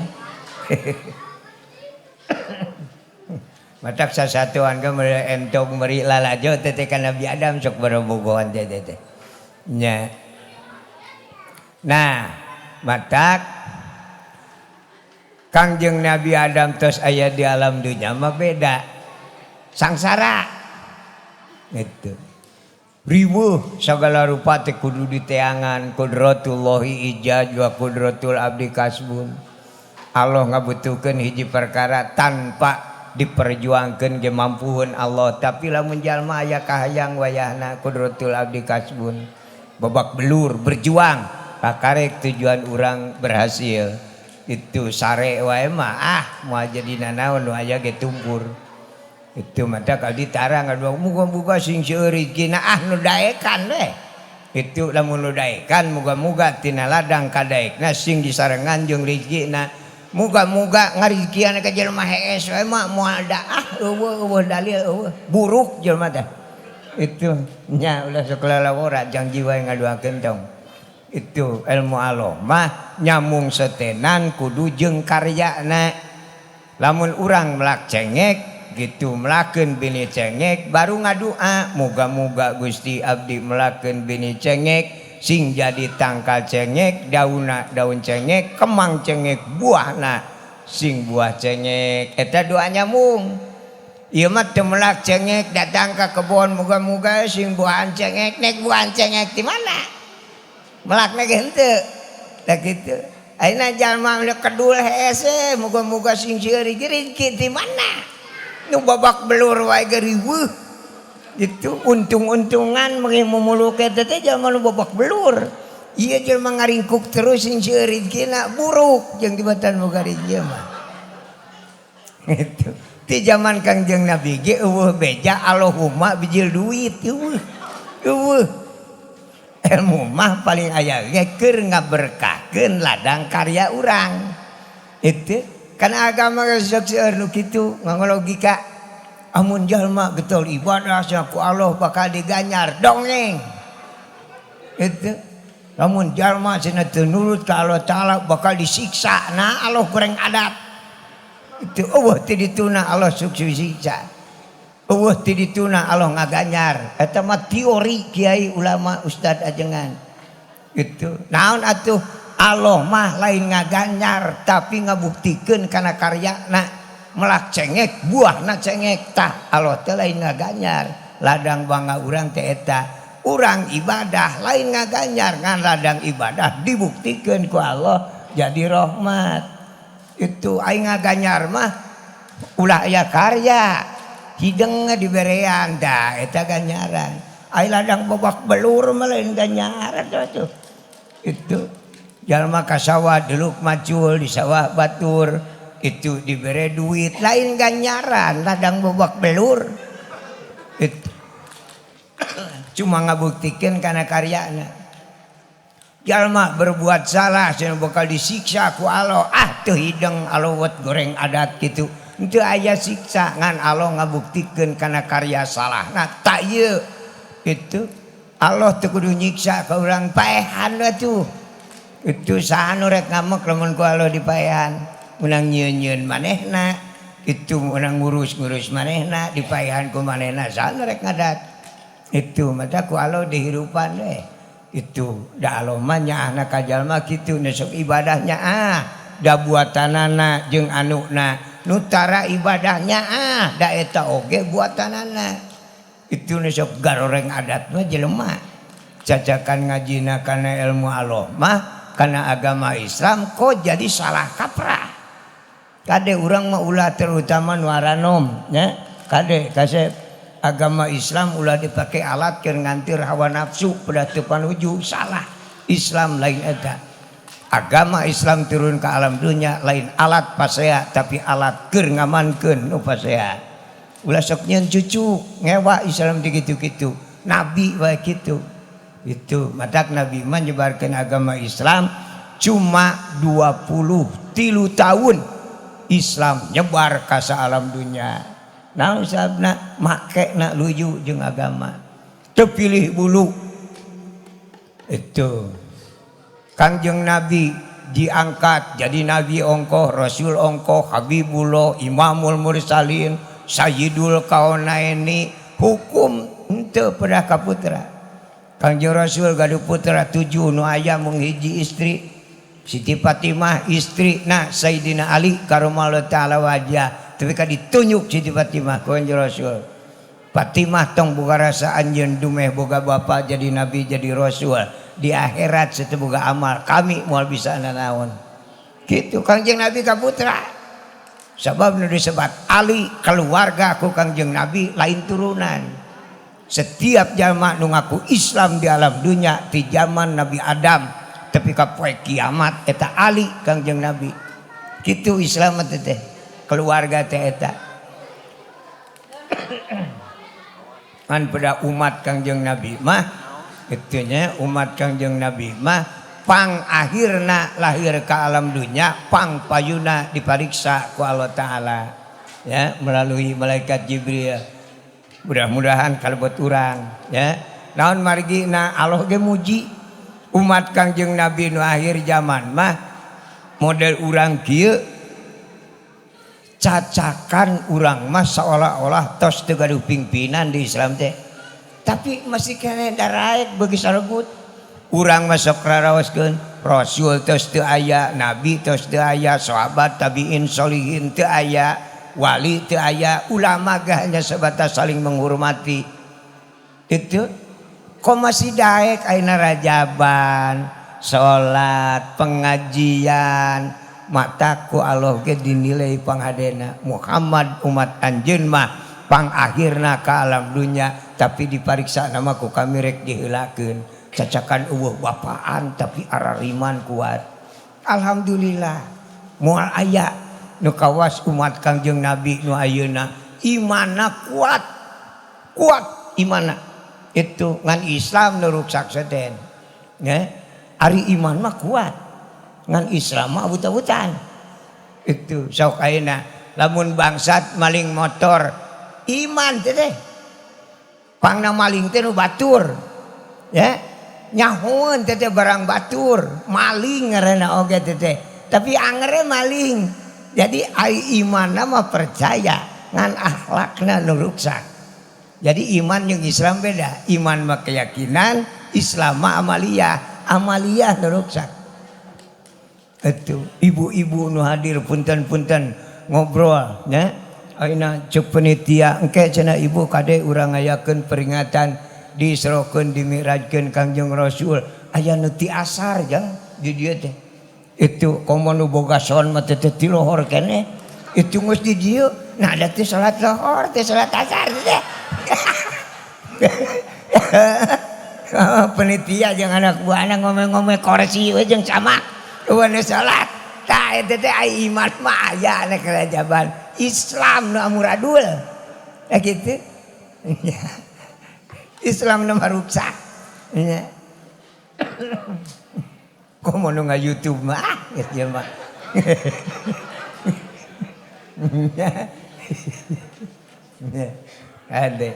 matak sasatuan ke entong meri lalajo teh ka Nabi Adam sok barobogohan teh nya. Nah, matak Kangjeng Nabi Adam tos aya di alam dunya mah beda. Sangsara. Gitu. Riweuh sagala rupa teh kudu diteangan qudratullahi ijaj wa qudratul abdi kasbun. Allah ngabutuhkeun hiji perkara tanpa diperjuangkan ge mampuhun Allah tapi lamun jalma aya kahayang wayahna qudratul abdi kasbun babak belur berjuang kakarek tujuan urang berhasil itu sare wae mah moal jadi nanaon nu aya ge tumpur itu mata kalau ditarang adu muga-muga sing seueur rezekina nu daekan we itu lamun nu daekan muga-muga tina ladang kadaekna sing disarengan jeung rezekina muga-muga ngarikian ka jelema hees wae mah moal daah eueuh dalil buruk jelema teh itu nya ulah sakelela ora janji wae ngaduakeun tong itu ilmu Allah mah nyamung setenan kudu jeung karyana lamun urang melak cengek gitu melakeun bini cengek baru ngadua muga-muga Gusti abdi melakeun bini cengek sing jadi tangkal cengek daunna daun cengek kemang cengek buahna sing buah cengek eta doa nyamung ieu mah teu melak cengek datang ka kebon muga-muga sing buahan cengek nek buahan cengek di mana melakna ge henteu da kitu ayeuna jalma kedul hese muga-muga sing seueur rezeki di mana nu babak belur wae ge riweuh itu untung-untungan memuluk eta teh jalma nu babak belur ieu jalma ngaringkuk terus sing seueur rezekina buruk jeung tibatan boga rezeki mah itu ti zaman Kangjeng Nabi ge eueuh beja Allahumma bijil duit eueuh ilmu mah paling aya ge keur ngaberkahkeun ladang karya urang itu kana agama sok seueur nu kitu ngangologika amun jalma getol ibadah ku Allah bakal diganyar dongeng itu lamun jalma cenah teu nurut ka Allah taala bakal disiksa nah Allah goreng adab itu eueuh ti dituna Allah sukses siksa eueuh ti dituna Allah ngaganyar eta mah teori kiai ulama ustad ajengan itu naon atuh Allah mah lain ngaganyar tapi ngabuktikeun kana karyana melak cengek buahna cengek tah Allah teh lain ngaganyar ladang bangga urang teh eta urang ibadah lain ngaganyar ngan ladang ibadah dibuktikeun ku Allah jadi rahmat itu aing ngaganyar mah ulah aya karya hideng diberean dah eta ganyaran ai ladang babak belur mah lain ganyaran tuh itu jalma ka sawah deluk macul di sawah batur itu diberi duit lain ganyaran ladang babak belur itu cuma ngabuktikeun kana karyana jalma berbuat salah cenah bakal disiksa ku Allah. Teu hideng alowet goreng adat gitu. Henteu aya siksa ngan Allah ngabuktikeun kana karya salah. Nah tak ieu gitu. Allah teu kudu nyiksa ka urang paehan atuh. Itu saha nu rek ngamek lamun ku Allah dipaehan. Menang nyieun-nyieun manehna. Itu menang ngurus-ngurus manehna dipaehan ku manehna saha nu rek ngadat. Itu mata ku Allah dihirupan we. Itu da Allah mah nyaahna ka jalma kitu nu sok ibadahnya da buatanana jeung anuna nu tara ibadahnya da eta oge buatanana. Itu nu sok garoreng adat mah jelema cacakan ngajina kana ilmu Allah mah kana agama Islam kok jadi salah kaprah. Kade urang mah ulah terutama nu aranom nya kade kasep agama Islam ulah dipake alat keur ngantir hawa nafsu pada teu panuju salah. Islam lain eta. Agama Islam turun ke alam dunia lain alat pasea tapi alat keur ngamankeun nu pasea. Ulah sok nyeun cucu ngewa Islam dikitu-kitu. Nabi wae kitu. Itu matak Nabi mah nyebarkeun agama Islam cuma 23 tahun Islam nyebar ka alam dunia. Naon sabna make na luyu jeung agama. Teu pilih bulu. Itu. Kangjeng Nabi diangkat jadi nabi ongkoh, rasul ongkoh, habibullah, imamul mursalin, sayyidul kaunaini, hukum henteu pada ka putra. Kangjeng Rasul gaduh putra 7 nu aya mung hiji istri. Siti Fatimah istri na Sayyidina Ali karamallahu taala wajah. Tapi kan ditunjuk Siti Fatimah ku Kanjeng Rasul. Fatimah tong boga rasa anjeun dumeh boga bapa jadi nabi jadi rasul. Di akhirat seteu boga amal kami moal bisa nanaon. Kitu Kanjeng Nabi ka putra. Sabab nu disebat Ali keluarga ku Kanjeng Nabi lain turunan. Setiap jalma nu ngaku Islam di alam dunia di zaman Nabi Adam tapi ka poe kiamat eta Ali Kanjeng Nabi. Kitu Islam teh keluarga teh eta. Kan pada umat Kanjeng Nabi mah itunya umat Kanjeng Nabi mah pang akhirna lahir ke alam dunia pang payuna dipariksa ku Allah taala ya melalui malaikat Jibril. Mudah-mudahan kalebet urang ya. Naon margina Allah ge muji umat Kanjeng Nabi nu akhir zaman mah model urang kieu cacakan urang mah seolah-olah tos teu gaduh pingpinan di Islam teh. Tapi masih kene daraek beuki saregut. Urang mah sok raraoskeun rasul tos teu aya, nabi tos teu aya, sahabat tabiin sholihin teu aya, wali teu aya, ulama gah hanya sebatas saling menghormati. Itu kok masih daek ayeuna rajaban, salat, pengajian, mataku Allah ge dinilai pangadena Muhammad umat anjeun mah pang akhirna ka alam dunia tapi dipariksa nama ku kami rek diheulakeun cacakan eueuh bapaan tapi arariman kuat. Alhamdulillah moal aya nu kawas umat Kangjeng Nabi nu ayeuna imanna kuat imanna itu ngan Islam nu ruksak seden ya ari iman mah kuat ngan Islam mah buta-butaan. Itu sok ayeuna lamun bangsat maling motor iman teh pangna maling teh nu batur ya nyahoeun teh barang batur maling ngaranna oge teh tapi angere maling. Jadi ai imanna mah percaya ngan akhlakna nu ruksak. Jadi iman jeung Islam beda. Iman mah keyakinan, Islam mah amaliyah nu ruksak. Itu ibu-ibu nu hadir punten-punten ngobrol nya ayeuna ceuk panitia engke cenah ibu kade urang ngayakeun peringatan diserokeun dimirajkeun Kangjeng Rasul aya nu ti asar jang di dieu teh itu komo nu boga son mah teh ti lohor keneh itu geus di dieu nah ada teh salat lohor teh salat asar teh panitia jeung anak buahna ngome-ngome kursi we jeung camak eueuh salat tah eta teh ai iman mah aya na kerajaban Islam nu amuradul ya gitu Islam nu maruksak Kok mau nggak YouTube mah? Ya mah. Ade.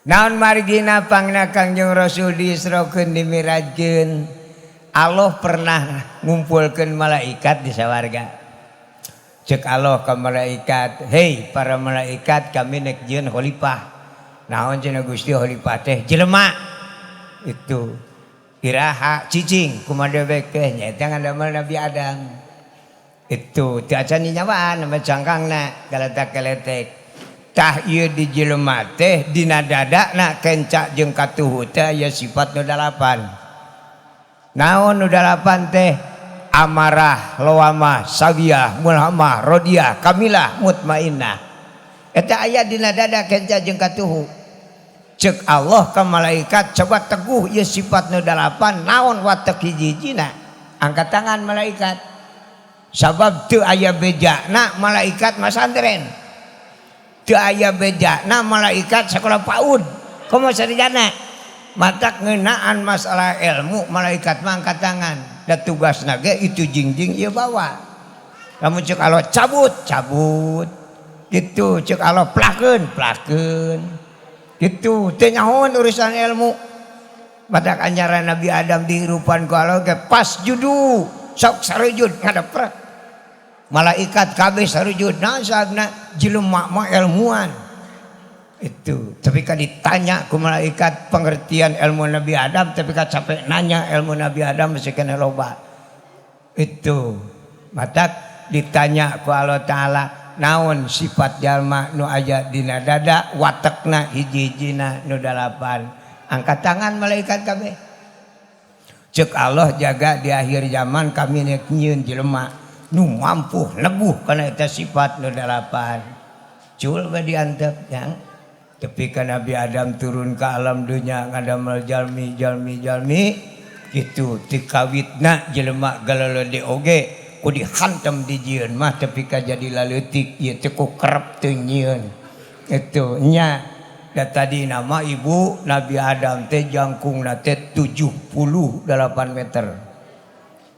Naon margina pangna Kangjeng Rasul diisrokeun dimirajkeun. Allah pernah ngumpulkeun malaikat di sawarga. Cek Allah ke malaikat, "Hei para malaikat, kami nek jieun khalifah." Naon cenah Gusti khalifah teh? Jelema. Itu iraha cicing kumaha beke nya eta ngadamel Nabi Adam. Itu teu acan nyawaan nama cangkangna galetak-galetek. Tah ieu di jelema teh dina dadana kencak jeung katuhu teh aya sifat nu 8. Naon nu 8 teh? Amarah, lawamah, sawiyah, mulhamah, rodiyah, kamilah, mutmainnah. Eta aya dina dada kencak jeung katuhu. Cek Allah ka malaikat coba teguh ieu sifat nu 8 naon watek hiji-hijina. Angkat tangan malaikat. Sabab teu aya bejana malaikat masantren. Teu aya bejana malaikat sakola PAUD. Komo sarijana. Matak ngeunaan masalah ilmu malaikat mah angkat tangan. Da tugasna ge itu jingjing ieu bawa. Lamun ceuk Allah cabut. Gitu ceuk Allah plakeun. Gitu teu nyahoan urusan ilmu. Matak anyaran Nabi Adam dihirupan ku Allah ge pas judu. Sok sarujud ngadep. Malaikat kabeh sarujud naon sababna jelema mah ilmuwan. Itu tapi kan ditanya ku malaikat pengertian ilmu Nabi Adam tapi kan capek nanya ilmu Nabi Adam masih kena loba. Itu matak ditanya ku Allah Ta'ala naon sifat jalma nu aya dina dada watekna hiji-hijina nu 8. Angkat tangan malaikat kabeh. Cek Allah jaga di akhir zaman kami nek nyieun jelema nu mampu neguh kana eta sifat nu 8. Cul we diantep yang tapi kan Nabi Adam turun ke alam dunia ngadamel jalmi gitu tikawitna jelema galolode oge ku dihantam di jieun mah tapi ka jadi laleutik ieu teh ku kerep teu nyieun itu nya da tadi nama ibu Nabi Adam teh jangkungna teh 78 meter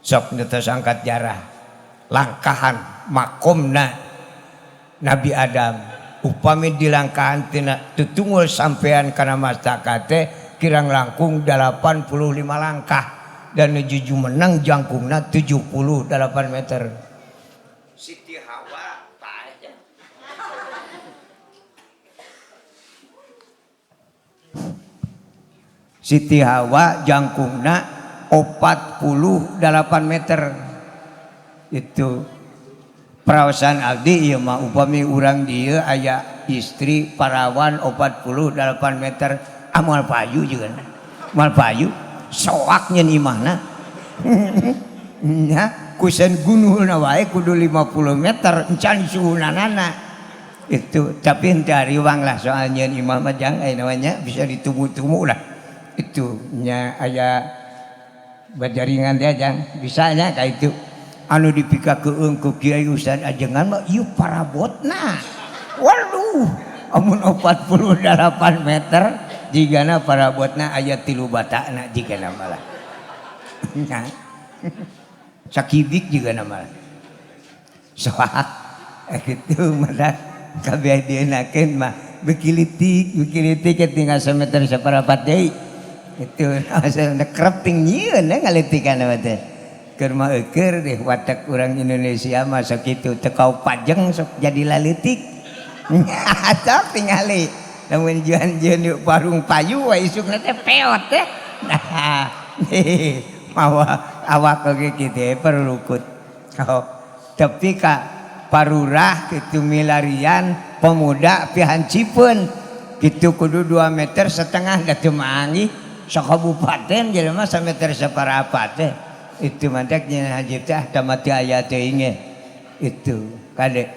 sok netes angkat jarah langkahan makomna Nabi Adam upami dilangkahan tina tutungul sampean kana mastaka teh kirang langkung 85 langkah dan nuju menang jangkungna 78 meter. Siti Hawa aja. Siti Hawa jangkungna 48 meter. Itu perawasan abdi ieu mah upami urang dieu aya istri parawan 48 meter amal payu juga amal payu soak nyen imahna nya kusen gunulna wae kudu 50 meter encan suhunanana itu tapi henteu ariwang lah soal nyen imah mah jang namanya bisa ditumu-tumu lah itu nya aya bajaringan teh jang bisanya ka itu anu dipikakeun ku Kiai Ustaz ajengan mah ieu parabotna. Waduh, amun 48 meter jigana parabotna aya 3 batana jigana malah. Sakibik jigana malah. Soak kitu mah kabeh dienakeun mah bikilitik tinggal sameter saparapat deui. Itu asa krepting nyieun ngaletikan mah teh. Keur mah eukeur deh watak urang Indonesia mah sok kitu teu kau pajeng sok jadi laletik. Sok tingali. Lamun juan-juan yuk parung payu we isukna teh peot teh. Nah, mawa awak oge kitu perlukut. Oh, tapi ka parurah kitu milarian pemuda pihan Cipeun kitu kudu 2,5 meter da teu mangi sok kabupaten jelema 1,7 meter teh. Itu mantaknya haji teh tamati ayat inge itu kade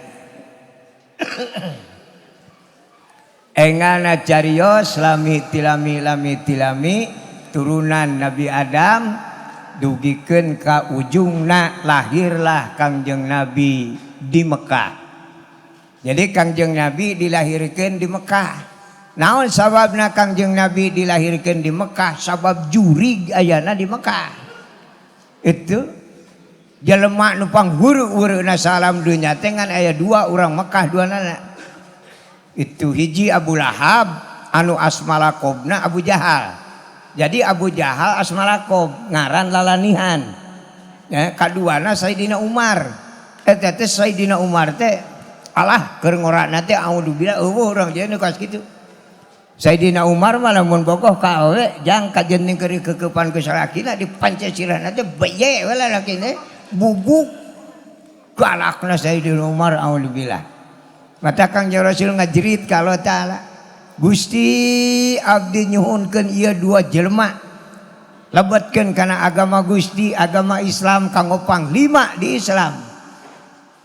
engana carios lami tilami turunan Nabi Adam dugikeun ka ujungna lahirlah Kangjeng Nabi di Mekah. Jadi Kangjeng Nabi dilahirkeun di Mekah. Naon sababna Kangjeng Nabi dilahirkeun di Mekah? Sabab juri ayana di Mekah. Itu jelema nu panghuru-huruna salam dunya teh ngan aya 2 urang Mekah 2 nana. Itu hiji Abu Lahab anu asma laqobna Abu Jahal. Jadi Abu Jahal asma laqob ngaran lalanihan. Ya, kaduana Sayyidina Umar. Eta teh Sayyidina Umar teh alah keur ngorana teh auzubillah urang jadi nu kas kitu. Sayyidina Umar malah mun bogoh ka awe jang kajenning keur kekepan ku salakina di Pancasila teh beye we lalakina bubuk galakna Sayyidina Umar auzubillah. Mata Kangjeng Rasul ngajerit ka Allah Ta'ala, Gusti abdi nyuhunkeun ieu 2 jelema lebetkeun kana agama Gusti, agama Islam kanggo panglima di Islam.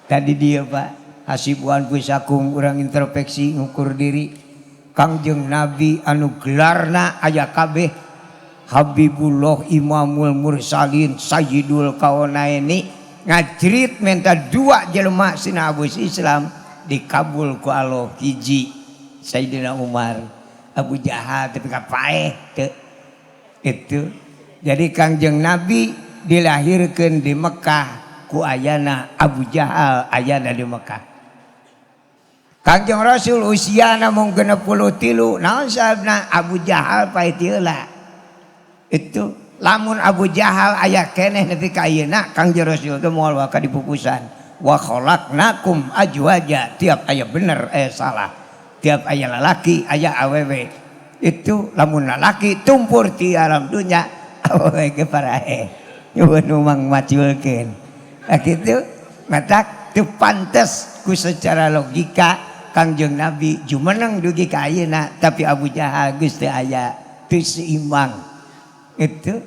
Tadi dia Pak, hasibuan pusakung urang introspeksi ngukur diri. Kangjeng Nabi anu gelarna aya kabeh Habibullah Imamul Mursalin Sayyidul Kaunaini ngajrit minta 2 jelema sina abus Islam dikabul ku Allah. Hiji Sayyidina Umar, Abu Jahal tapi kapaeh teu itu. Jadi Kangjeng Nabi dilahirkan di Mekah ku ayana Abu Jahal ayana di Mekah. Kangjeng Rasul usiana mung 63 naon sababna Abu Jahal pae heula. Itu lamun Abu Jahal aya keneh nepi ka ayeuna Kangjeng Rasul teh moal ka dipupusan. Wa khalaqnakum ajwaja, tiap aya bener aya salah. Tiap aya lalaki aya awewe. Itu lamun lalaki tumpur ti alam dunya awewe ge parahe. Nyuwun umang maculkeun. Nah kitu mata teu pantes ku secara logika Kangjeng Nabi jumeneng dugi ka ayeuna tapi Abu Jahal geus teu aya, teu seimbang. Itu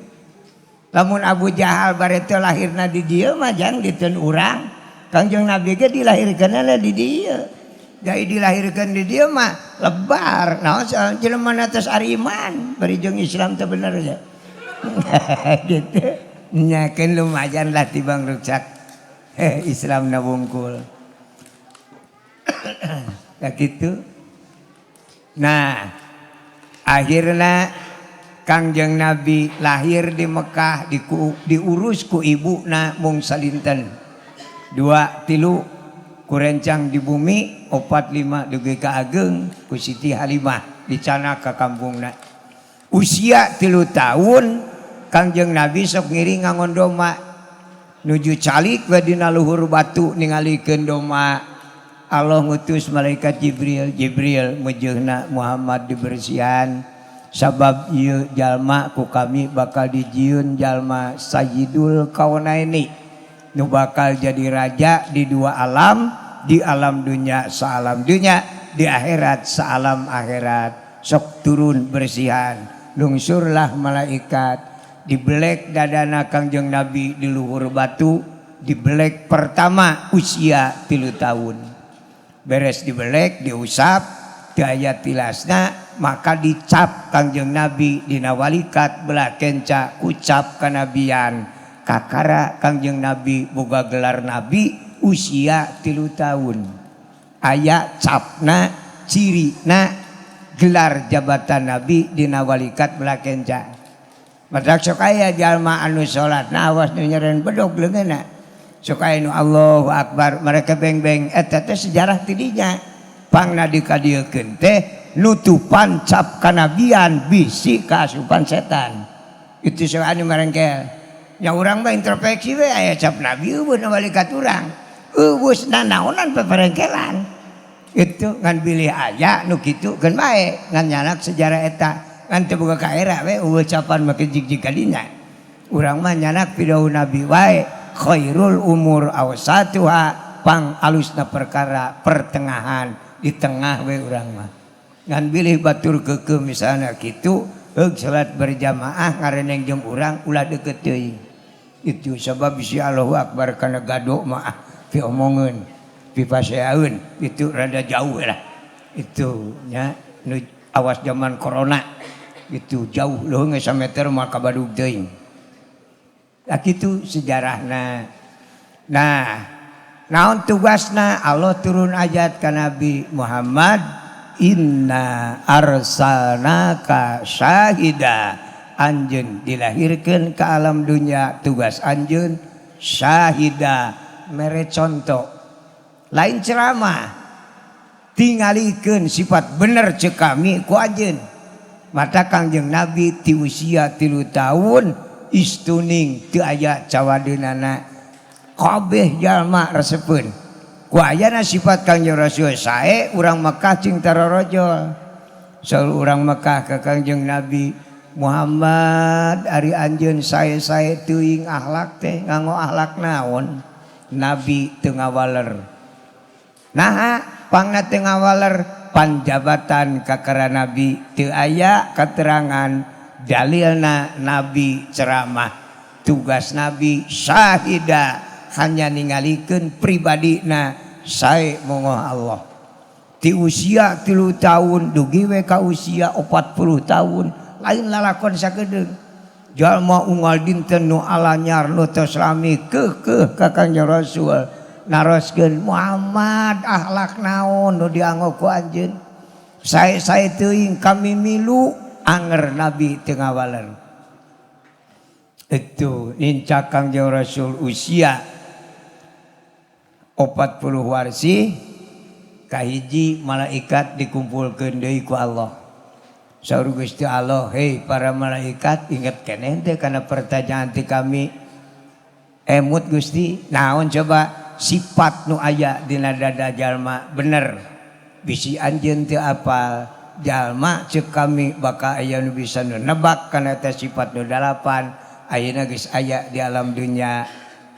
lamun Abu Jahal bare teu lahirna di dieu mah jang diteun urang. Kangjeng Nabi ge dilahirkeunna di dieu. Jadi dilahirkan di dieu mah lebar. Naon jelema atas ariman bari jeung Islam teh bener ya. Gitu. Nya kan lumayan lah tibang ruksak. Islam na wungkul. Kayak gitu. Nah, akhirnya Kangjeng Nabi lahir di Mekah diurus ku ibuna mung salinten 2 3 kurencang di bumi 4 5 dugi ka ageng ku Siti Halimah dicana ka kampungna. Usia 3 tahun Kangjeng Nabi sok ngiring ngangon doma nuju calik we dina luhur batu ningalikeun doma. Allah ngutus malaikat Jibril mujeuhna Muhammad dibersihan sabab ieu jalma ku kami bakal dijieun jalma Sayyidul Kaunaini nu bakal jadi raja di 2 alam, di alam dunya saalam dunya, di akhirat saalam akhirat. Sok turun bersihan lungsurlah malaikat dibelek dadana Kangjeng Nabi di luhur batu. Dibelek pertama usia 3 tahun. Beres dibelek diusap daya tilasna maka dicap Kangjeng Nabi dina walikat belah kenca ucap kanabian kakara Kangjeng Nabi boga gelar Nabi usia 3 tahun. Aya capna cirina gelar jabatan Nabi dina walikat belah kenca. Madak sok aya jalma anu salat awas nu nyeren bedog leungeunna. Sok aya nu Allahu Akbar mereka beng-beng eta teh sejarah tidinya. Pangna dikadiekeun teh nutupan cap kanabian bisi kaasupan setan. Itu sok anu marengkel. Nya urang mah introspeksi we aya cap Nabi eueuh na walikat urang. Eueusna naonan paparengkelan. Itu ngan bilih aya nu kitu keun bae ngan nyanak sejarah eta. Ngan teu boga kaera we eueuh capan make jigjig kadina. Urang mah nyanak pidaun Nabi wae. Khairul umur awsatuha pang alusna perkara pertengahan di tengah we urang mah. Ngan bilih batur keukeuh misalna kitu heug salat berjamaah ngareneng jeung urang ulah deukeut teuing. Itu sabab bisi Allahu Akbar kana gado mah pi omongeun pi paseaeun itu rada jauh lah. Itu nya nu awas zaman corona itu jauh leuweung sameter mah ka Badug teuing. Nah gitu sejarahna. Nah, naon tugasna Allah turun ayat ka Nabi Muhammad inna arsalnaka syahida anjeun dilahirkeun ke alam dunia, tugas anjeun syahida mere contoh lain ceramah tingalikeun sifat bener cek kami ku anjeun. Mata Kangjeng Nabi ti usia 3 tahun istuning teu aya cawadeunana kabeh jalma resepeun ku ayana sifat Kangjeng Rasul sae urang Mekah cing tarorojol. Saur urang Mekah ke Kangjeng Nabi, Muhammad ari anjeun sae-sae teuing akhlak teh nganggo akhlak naon? Nabi teu ngawaler. Nah, pangna teu ngawaler panjabatan kakara Nabi teu aya keterangan dalilna Nabi ceramah. Tugas Nabi syahida hanya ningalikeun pribadina sae mogoh Allah. Ti usia 3 tahun dugi we ka usia 40 tahun lain lalakon sakedeung. Jalma unggal dinten nu alanyar nu tos rami keukeuh ka Kangjeng Rasul naroskeun Muhammad akhlak naon nu dianggo ku anjeun. Sae-sae teuing kami milu anger Nabi teu ngawaler. Itu nincak Kangjeng Rasul usia 40 warsi kahiji malaikat dikumpulkeun deui ku Allah. Saur Gusti Allah, hei para malaikat inget keneh teh kana pertanyaan ti kami. Emut Gusti, naon coba sifat nu aya dina dada jalma bener. Bisi anjeun teu apal jalma ceuk kami bakal aya nu bisa nu nebak kana teh sifat nu 8. Ayeuna geus aya di alam dunya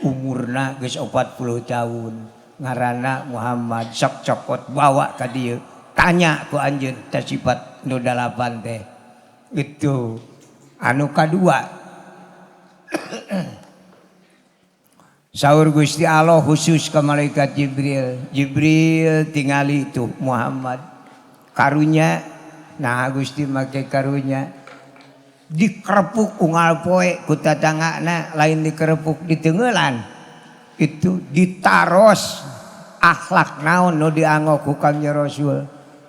umurna geus 40 tahun. Ngaranna Muhammad, sok cokot bawa ka dieu. Tanya ku anjeun teh sifat nu 8 teh. Itu anu kadua. Saur Gusti Allah khusus ke malaikat Jibril. Jibril tingali itu Muhammad. Karunya, nah Gusti make karunya. Dikerepuk unggal poe ku tatanggana lain dikerepuk di teungelan. Itu ditaros akhlak naon nu dianggo ku Kangjeng Rasul.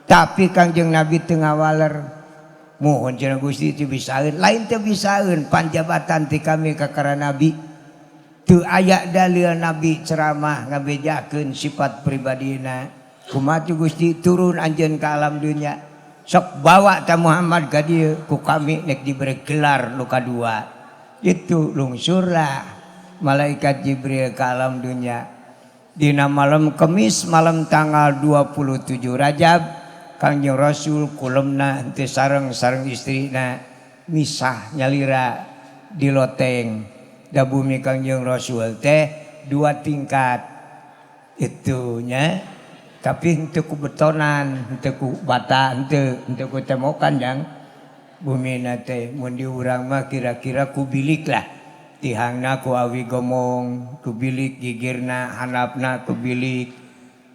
Tapi Kangjeng Nabi teu ngawaler. Mohon cenah Gusti teu bisaeun, lain teu bisaeun panjabatan ti kami ka kara Nabi. Teu aya dalil Nabi ceramah ngabejakeun sifat pribadina. Kumaha tu Gusti turun anjeun ka alam dunya. Sok bawa ta Muhammad ka dieu ku kami nek diberi gelar nu kadua. Itu lungsurlah malaikat Jibril ka alam dunya. Dina malam Kemis malam tanggal 27 Rajab Kangjeng Rasul kulemna henteu sareng istrina misah nyalira di loteng. Da bumi Kangjeng Rasul teh 2 tingkat itunya. Tapi henteu ku betonan, henteu ku bata, henteu ku temokan jang. Bumina teh mun di urang mah kira-kira ku bilik lah. Tihangna ku awi gomong, ku bilik gigirna, handapna ku bilik.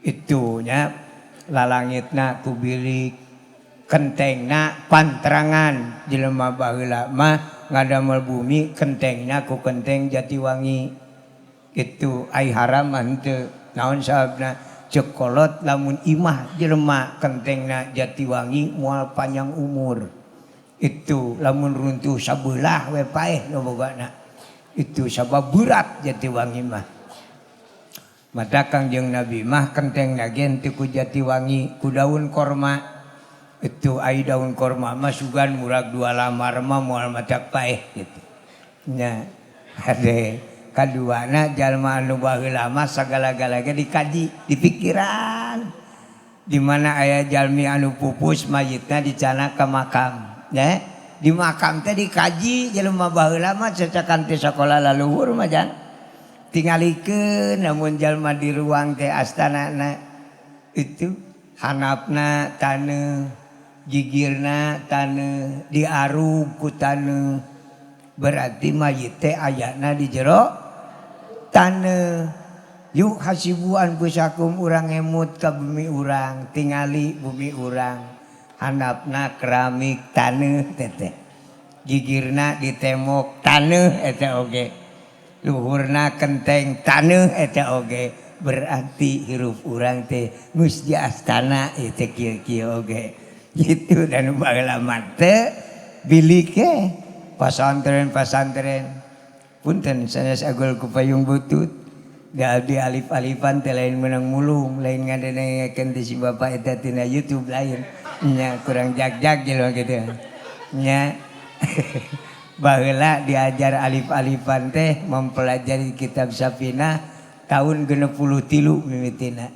Itunya lalangitna ku bilik, kentengna panterangan jelema baheula mah ngadamel bumi kentengna ku kenteng Jatiwangi. Itu ai haram mah henteu. Naon sababna? Cekolot lamun imah jelema kentengna Jatiwangi moal panjang umur. Itu lamun runtuh sabelah we paeh nu bogana. Itu sabab berat Jatiwangi mah. Mata Kangjeng Nabi mah kentengna gen teu ku Jatiwangi ku daun korma. Itu ai daun korma mah sugan murag 2 lamar mah moal macak paeh gitu. Nya hade kaduana jalma anu baheula mah sagala-galana dikaji di pikiran. Di mana aya jalmi anu pupus mayitna dicana ka makam, ya. Di makam teh dikaji jalma baheula mah cacakan teh sakola laluhur mah jan. Tingalikeun namun jalma di ruang teh astanana itu hanapna taneuh, gigirna taneuh, diarug ku taneuh. Berarti mayit teh ayana di jero taneuh. Yuk hasibuan pusakum urang emut ka bumi urang, tingali bumi urang. Handapna keramik taneuh teteh. Gigirna ditemok taneuh eta oge. Luhurna kenteng taneuh eta oge. Berarti hirup urang teh geus di astana eta kieu-kieu oge. Gitu dan baheula mah teu bilik Pasantren punten sanes agol ku payung butut da di alif-alifan teh lain menang mulung lain ngadenengekeun ti si bapak eta tina YouTube lain nya kurang jag-jag jelema kitu nya baheula diajar alif-alifan teh mempelajari kitab Safinah tahun 63 mimitina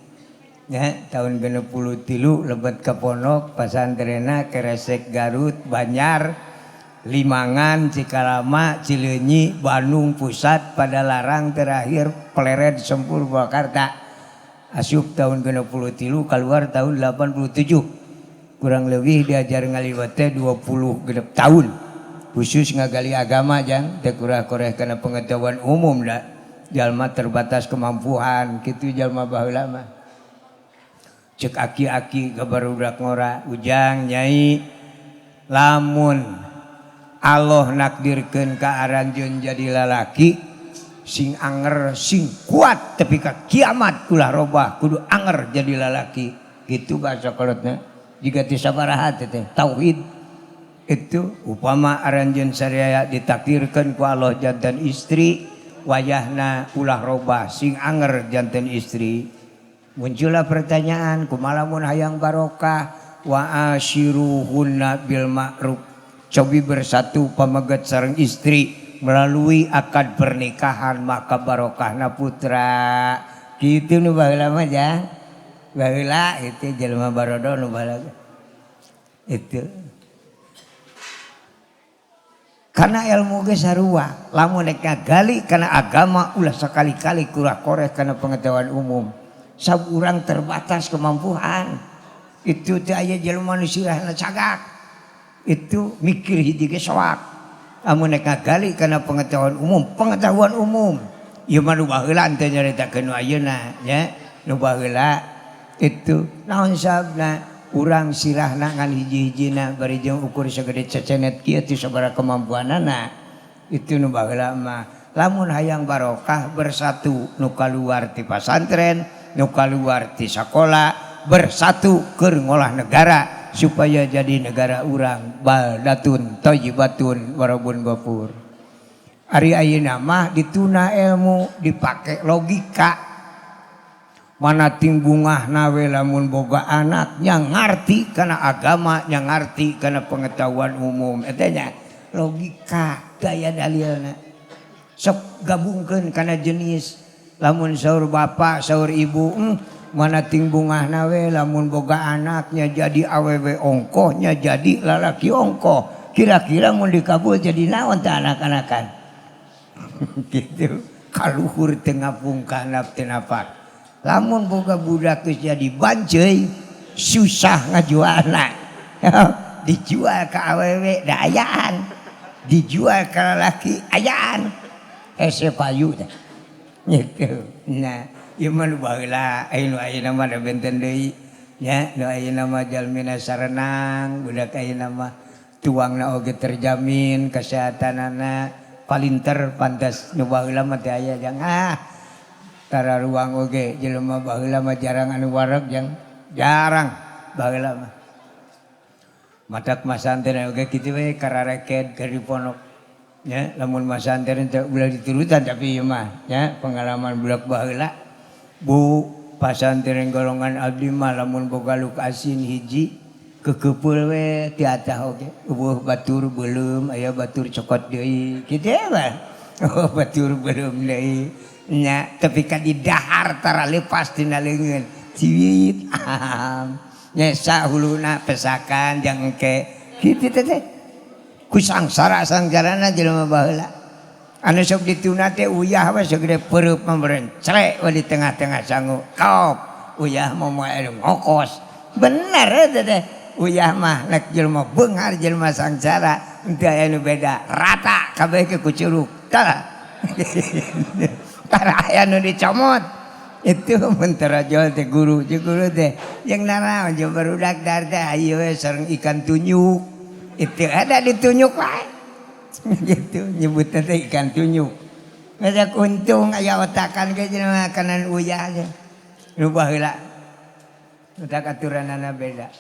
nya tahun 63 lebet ka pondok pasantrenna Keresek Garut Banjar Limangan, Cikalama, Cileunyi, Bandung Pusat, Padalarang terakhir Pleret Sempur Purwakarta. Asup tahun 63 keluar tahun 87. Kurang lebih diajar ngaliwat teh 20 genep tahun. Khusus ngagali agama jang teh kurang-kurang kana pengetahuan umum da. Jalma terbatas kemampuan kitu jalma baheula mah. Cek aki-aki ka barudak ngora ujang nyai lamun Allah nakdirkeun ka aranjeun jadi lalaki sing anger sing kuat tapi ka kiamat ulah robah kudu anger jadi lalaki gitu bahasa kolotna jiga ti sabaraha teh tauhid itu upama aranjeun sareaya ditakdirkeun ku Allah jantan istri wayahna ulah robah sing anger jantan istri muncullah pertanyaan kumaha lamun hayang barokah wa asyiruhunna bil ma'ruf cobi bersatu pamegat sareng istri melalui akad pernikahan maka barokahna putra kitu nu baheula mah jang baheula itu jelema barodo nu baheula itu karena ilmu ge sarua lamun nek ngagali kana agama ulah sakali-kali kurang koreh kana pengetahuan umum sab urang terbatas kemampuan itu teh aya jelema nu sirahna cagak itu mikir hiji ge soak amun nek ngagali kana pengetahuan umum ieu mah nu baheula teh nyaritakeun nu ayeuna nya nu baheula itu naon sababna urang sirahna ngan hiji-hijina bari jeung ukur sagede cecenet kieu teh sabaraha kemampuanana itu nu baheula mah lamun hayang barokah bersatu nu kaluar ti pasantren nu kaluar ti sakola bersatu keur ngolah negara supaya jadi negara urang baldatun thayyibatun warabun ghafur. Ari ayeuna mah dituna ilmu dipake logika. Mana ting bungahna we lamun boga anak nya ngarti kana agama nya ngarti kana pengetahuan umum eta nya logika daya dalilna. Sok gabungkeun kana jenis lamun saur bapak saur ibu mana ting bungahna we lamun boga anaknya jadi awewe ongkohnya jadi lalaki ongkoh kira-kira mun dikabul jadi naon teh anak-anakan gitu kaluhur teu ngapungkahna teu nafak lamun boga budak geus jadi banjeuy susah ngajualna dijual ka awewe da ayaan dijual ka lalaki ayaan hese payu teh gitu nah ieu mah nu baheula ayeuna mah da benten deui nya nu ayeuna mah jalmina sarenang budak ayeuna mah tuangna oge terjamin kesehatanana palinter pantes nu baheula mah teh aya jang tara ruang oge jelema baheula mah jarang anu wareg jang jarang baheula mah matak masantren oge kitu we karareket keur di pondok nya lamun masantren teh ulah diturutan tapi ieu mah nya pengalaman budak baheula Bu pasantren golongan abdi mah lamun boga luka asin hiji kekeupul we ti atah oge eueuh batur beuleum aya batur cokot deui kitu mah oh batur beuleum deui nya tapi ka di dahar tara lepas tina leungeun ciwit nya sahuluna pesakan jang engke kitu teh ku sangsara sangjarana jelema baheula anu sok dituna teh uyah we segede peureuk mah merencrek we di tengah-tengah sangu kop uyah mah moal ngokos bener eta teh uyah mah nek jelema beunghar jelema sangsara teu aya nu beda rata kabeh ke ku curug tah tara aya nu dicomot itu mun tarajol teh guru teh jeung naraon jeung barudak dar teh ayeuna we sareng ikan tunyuk itu ada ditunyuk wae gitu nyebutnya teh ikan tunyuk ngajak untung aya otakan ke jelema makanan uyah aja nu baheula utak aturanana beda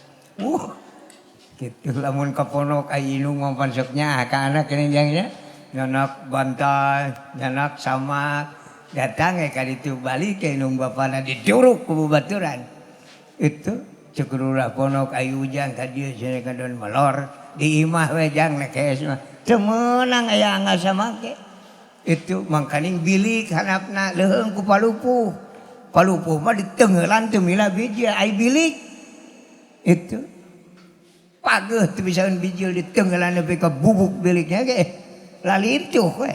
Gitu lamun kaponok ai inung mampansuknya ka anak keninjangnya nyanak bantal nyanak samak datang ka ditu balik ke inung bapana diduruk ku babaturan itu cekururah ponok ai ujang ka dieu cenah kadon molor di imah we jang nekees mah teu meunang aya angasa make itu mangkaning bilik hanapna leuheung ku palupuh mah ditengelan teu mila biji ai bilik itu pageuh teu bisa bijil ditengelan nepi ka bubuk biliknya ge lalintuh we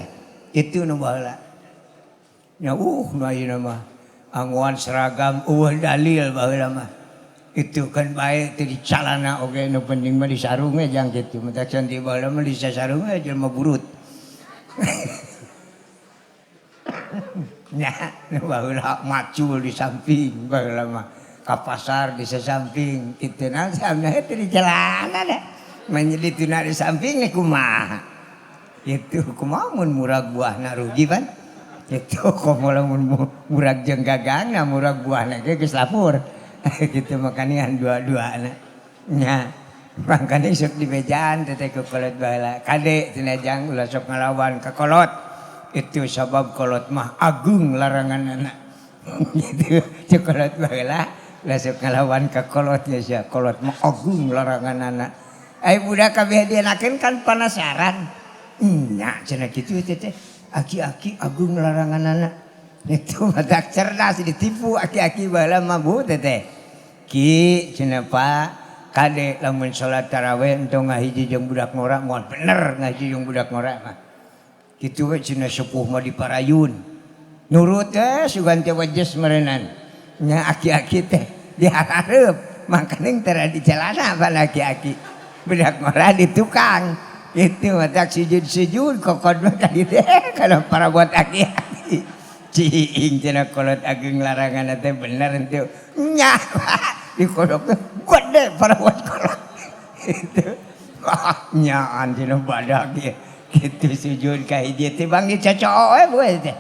itu nu baheula nya nu ayeuna mah anguan seragam dalil baheula mah itu kan bae teu dicalana oge nu penting mah di sarung we jang kitu mentak cantik baheula mah di sarung we jelema burut nya nu baheula macul di samping baheula mah ka pasar di samping kitu na samna teh di celana da menjelituna di samping kumaha itu kumaha mun murag buahna rugi pan itu komo lamun murag jeung gagangna murag buahna ge geus lapur kitu makanian dua-duana nya mangkana sok di bejaan teh ku kolot baheula kade cenah jang ulah sok ngalawan ka kolot itu sabab kolot mah agung laranganna gitu cek kolot baheula lasuk ngalawan ka kolot ya sia kolot mah agung laranganna ai budak kabeh dienakeun kan penasaran nya cenah kitu teh aki-aki agung laranganna itu matak cerdas ditipu aki-aki baheula mah bu teh ki cenah Pak kade lamun salat tarawih entong ngahiji jeung budak ngora moal bener ngahiji jeung budak ngora mah kitu we cenah sepuh mah diparayun nurut sugan teh wajes meureunan nya aki-aki teh dihareup mangkaning teu di celana pan aki-aki budak ngora di tukang itu matak sujud kokod mah ka dieu kana para buat aki-aki ciing cenah kolot agung laranganna teh bener henteu nya di kodok teh gede para buat kolot itu nyaan cenah badak ge kitu sujud ka hiji teh bang dicocok we buat teh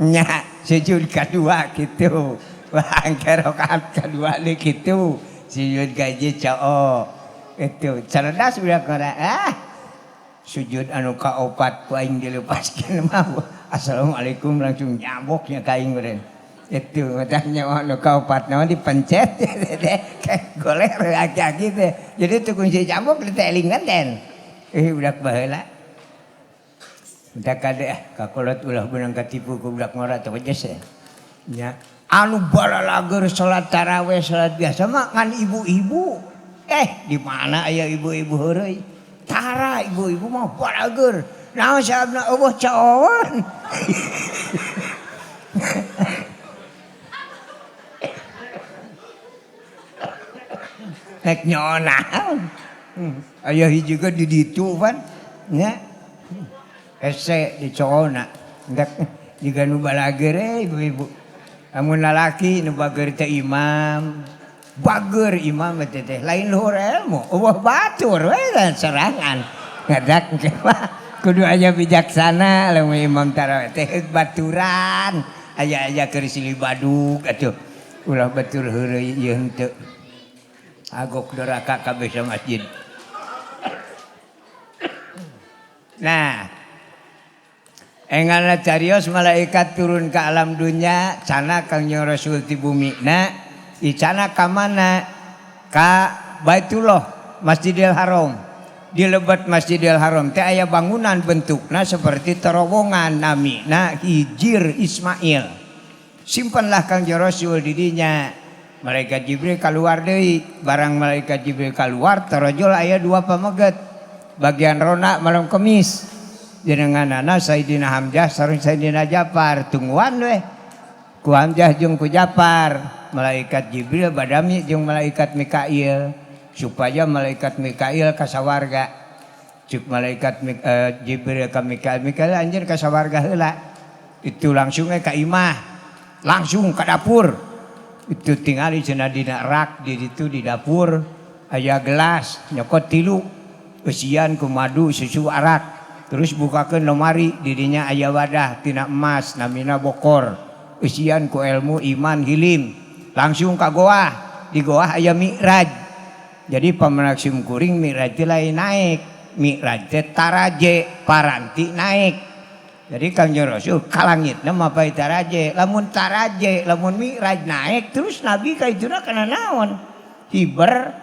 nya sujud kadua kitu angke rakaat kadua deui kitu sujud ka hiji coo itu cerdas budak ngora sujud anu kaopat ku aing dilepaskeun mah assalamualaikum langsung nyaboknya ka aing meureun itu matanya anu kaopat naon dipencet kayak goler aki-aki teh jadi teu kunci nyabok teh elingan den budak baheula budak kade ka kolot ulah beunang katipu ku budak ngora teh wejes nya anu balalager salat tarawih salat biasa mah ngan ibu-ibu di mana aya ibu-ibu heureuy tara ibu-ibu mah balager naon sababna eueuh caon nek nyona aya hiji ge di ditu pan nya ese di coona ndak jiga nu balager ibu-ibu amun lalaki nu bager teh imam bager imam teh lain luhur ilmu eueuh batur we serangan ngadak ke mah kudu aya bijaksana lamun imam tarawih teh baturan aya keur silih badug atuh ulah batur heureuy ieu henteu agok neraka kabeh sa masjid nah engana carios malaikat turun ke alam dunya cana kang nyor rasul ti bumi na icana ka mana ka Baitullah Masjidil Haram di lebat Masjidil Haram teh aya bangunan bentukna seperti terowongan namina Hijir Ismail simpenlah kang nyor rasul di dinya malaikat Jibril keluar deui barang malaikat Jibril keluar tarojol aya dua pameget bagian rona malam kemis jenenganana Sayyidina Hamzah sareng Sayyidina Ja'far tungguan we ku Hamzah jeung ku Ja'far malaikat Jibril badami jeung malaikat Mikail supaya malaikat Mikail ka sawarga cuk malaikat Jibril ka Mikail anjeun ka sawarga heula itu langsung ka imah langsung ka dapur itu tingali cenah dina rak di ditu di dapur aya gelas nyokot 3 eusian ku madu susu arak terus bukakeun lemari dirinya aya wadah tina emas namina bokor isian ku ilmu iman hilim langsung ka goah di goah aya mi'raj Jadi pamenak simkuring Mi'raj teh lain naik. Mi'raj teh taraje, paranti naik. Jadi Kangjeng Rasul ka langitna mapai taraje. Lamun taraje, lamun Mi'raj naik terus Nabi ka ituna kana naon? Hiber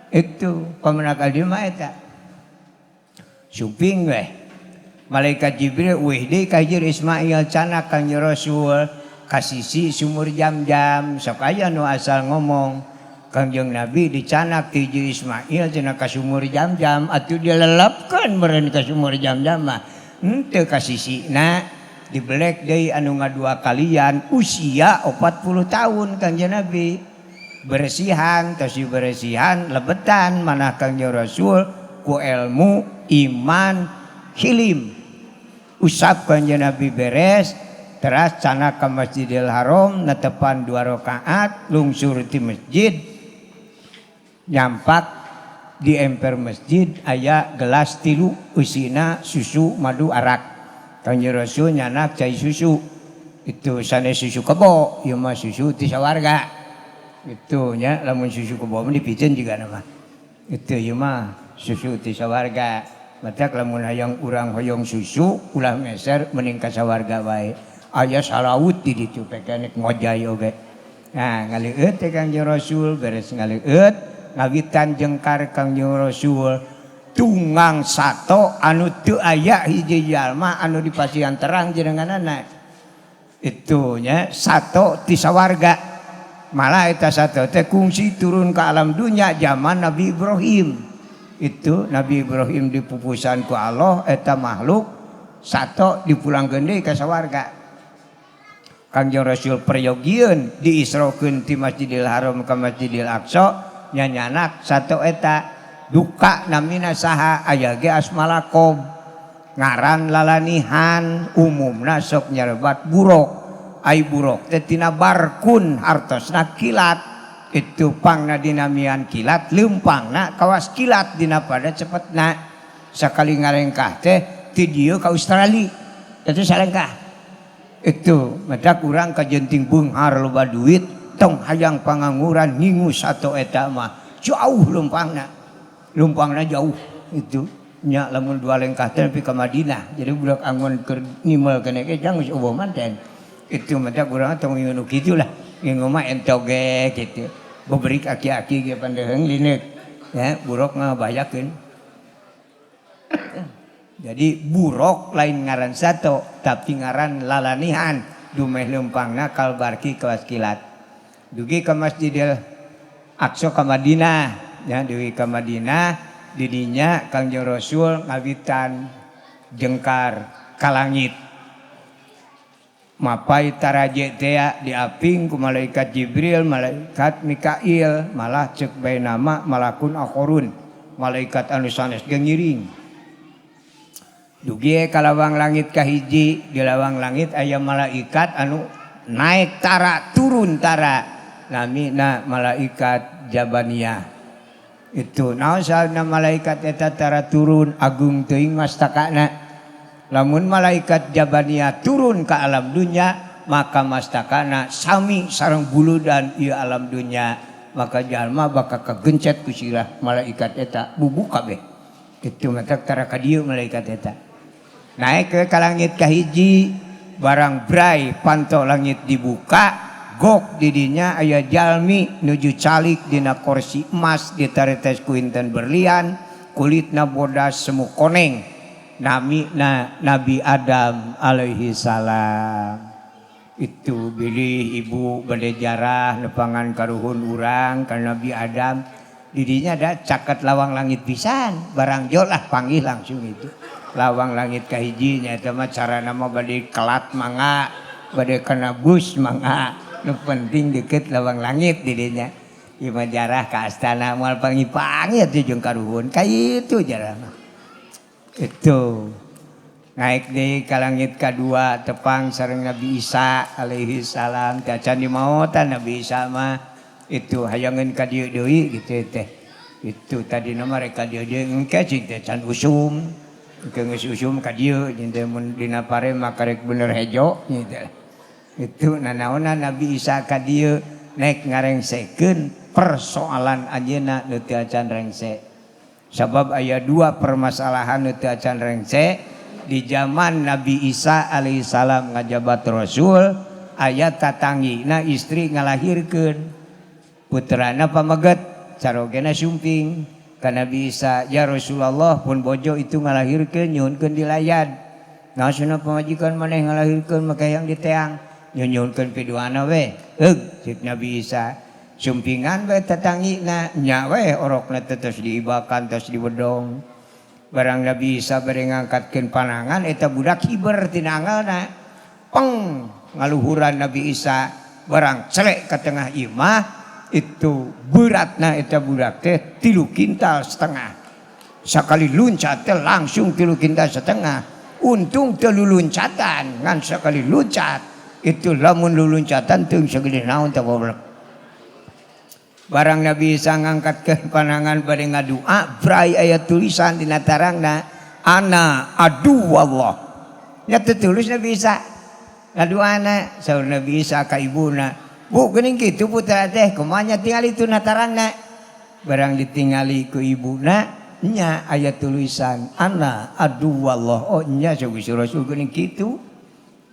itu pamenak al mah eta. Suping weh. Malaikat Jibril weh deui ka Hijr Ismail canak Kangjeng Rasul kasisi sumur jam-jam sok aya nu asal ngomong. Kangjeng Nabi dicanak ti Hijr Ismail cenah ka sumur jam-jam atuh dilelepkeun meureun ka sumur jam-jam mah henteu ka sisina dibelek deui anu ngadua kalian usia 40 tahun Kangjeng Nabi beresihan tos beresihan lebetan manah Kangjeng Rasul ku ilmu iman hilim usap Kangjeng Nabi beres teras canak ka Masjidil Haram netepan 2 rakaat lungsur ti masjid nyampak di emper masjid aya gelas 3 usina susu madu arak Kangjeng Rasul nyanak cai susu itu sanes susu kebo ieu mah susu ti sawarga itu nya lamun susu kebo mah dipikeun juga nama itu ieu mah susu ti sawarga matak lamun hayang urang hoyong susu ulah meser mending ka sawarga bae aya salawut di ditu pekenek ngojay oge nah ngaleueut teh Kangjeng Rasul beres ngaleueut ngawitan jengkar Kangjeng Rasul tunggang sato anu teu aya hiji jalma anu dipasihan terang jenenganana itu nya sato ti sawarga malah eta sato teh kungsi turun ke alam dunya zaman Nabi Ibrahim itu Nabi Ibrahim dipupusan ku Allah eta makhluk sato dipulangkeun deui ka sawarga Kangjeng Rasul peryogian diisrokeun ti Masjidil Haram ka Masjidil Aqsa nyanyanak satu eta duka namina saha aya ge asmalakob ngaran lalanihan umumna sok nyarebat buruk ai buruk teh tina barkun hartosna kilat itu pangna dinamian kilat leumpangna kawas kilat dina pada cepetna sakali ngarengkah teh ti dieu ka Australia itu salengkah itu madak urang ka jenting beunghar loba duit tong hayang panganguran ngingu satu eta mah jauh lumpangna jauh itu nya lamun 2 lengkah teh nepi ka Madinah jadi budak angon keur ngimel keneh ge jang geus eueuh manten itu mah urang tong ngingu kitu lah ngingu mah entoge kitu beberik aki-aki ge pandeheung lineuk ya buruk ngabayakeun jadi buruk lain ngaran sato tapi ngaran lalanihan dumeh leumpangna kalbarki kawas kilat dugi ke Masjidil Aqsa ka Madinah ya dugi ka Madinah didinya Kangjeng Rasul ngawitan jengkar ka langit mapai taraje teh diaping ku malaikat Jibril malaikat Mikail malah ceuk bae nama malakun akhorun malaikat anu sanes ge ngiring dugi ka lawang langit kahiji di lawang langit aya malaikat anu naik tara turun tara namina malaikat Jabaniyah itu naon saena malaikat eta tara turun agung teuing mastakana lamun malaikat Jabaniyah turun ke alam dunya maka mastakana sami sareng buludan ieu alam dunya maka jalma bakal kagencet ku sirah malaikat eta bubuk kabeh kitu mah tara ka dieu malaikat eta naik ke langit kahiji barang brai panto langit dibuka gok didinya aya jalmi nuju calik dina kursi emas ditaretes ku inten berlian kulitna bodas semu koneng namina Nabi Adam alaihi salam itu bilih ibu bade jarah nepangan karuhun urang ka Nabi Adam didinya ada caket lawang langit pisan barang jol lah panggil langsung itu lawang langit kahiji nya eta mah carana mah bade kelat mangga bade kana bus mangga nu penting deket lawang langit didinya ieu mah jarah ka astana moal pangi-pangi atuh jeung karuhun ka itu jarah mah itu naik deui ka langit kadua tepang sareng Nabi Isa alaihi salam tacan di maotan Nabi Isa mah itu hayangeun ka dieu deui gitu teh itu tadi nama reka dieu engke cing teh can usum engke geus usum ka dieu jeung mun dina pare mah karek bener hejo gitu itu nanaona Nabi Isa ka dieu naik ngarengsekeun persoalan anjeunna nu teu acan rengse. Sabab aya dua permasalahan nu teu acan rengse di zaman Nabi Isa alaihissalam ngajabat Rasul, aya tatanggina istri ngalahirkeun putrana pameget carogena sumping ka Nabi Isa, ya Rasulullah pun bojo itu ngalahirkeun nyuhunkeun dilayad. Naosna pamajikan maneh ngalahirkeun maka yang diteang nyuhunkeun piduana we. Cik Nabi Isa sumpingan we tatanggina nya we orokna terus diibakan terus diwedong. Barang Nabi Isa bari ngangkatkeun panangan eta budak hiber tina angalna. Peng ngaluhuran Nabi Isa barang celek ka tengah imah itu beratna eta budak teh 3 kintal setengah. Sakali luncat teh langsung 3 kintal setengah. Untung teu luluncatan ngan sakali luncat itu lamun luluncatan teu sagede naon teh goblok. Barang Nabi Isa ngangkatkeun panangan bade ngadua, brai aya tulisan dina tarangna ana adu wallah. Nya teu tulis Nabi Isa. Ngaduana saur Nabi Isa ka ibuna, "Bu, geuning kitu putra teh, kumaha nya tingali tuna tarangna?" Barang ditingali ku ibuna, nya aya tulisan ana adu wallah. Oh nya Gusti Rasul geuning kitu.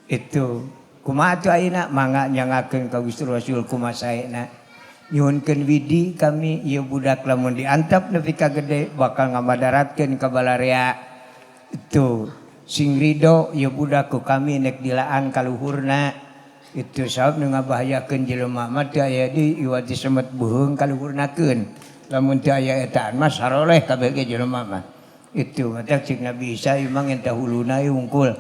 Itu kumaha teu ayeuna mangga nyangakeun ka Gusti Rasul kumaha saena. Nyuhunkeun widi kami ieu budak lamun diantep nepi ka gede bakal ngamadaratkeun ka balarea. Itu sing ridho ieu budak ku kami nek dilaan ka luhurna. Itu sabab nu ngabahayakeun jelema mah teu aya di iwati semet beuheung ka luhurnakeun. Lamun teu aya etaan mah saroleh kabeh ge jelema mah. Itu mata cik Nabi Isa imang entah huluna wungkul.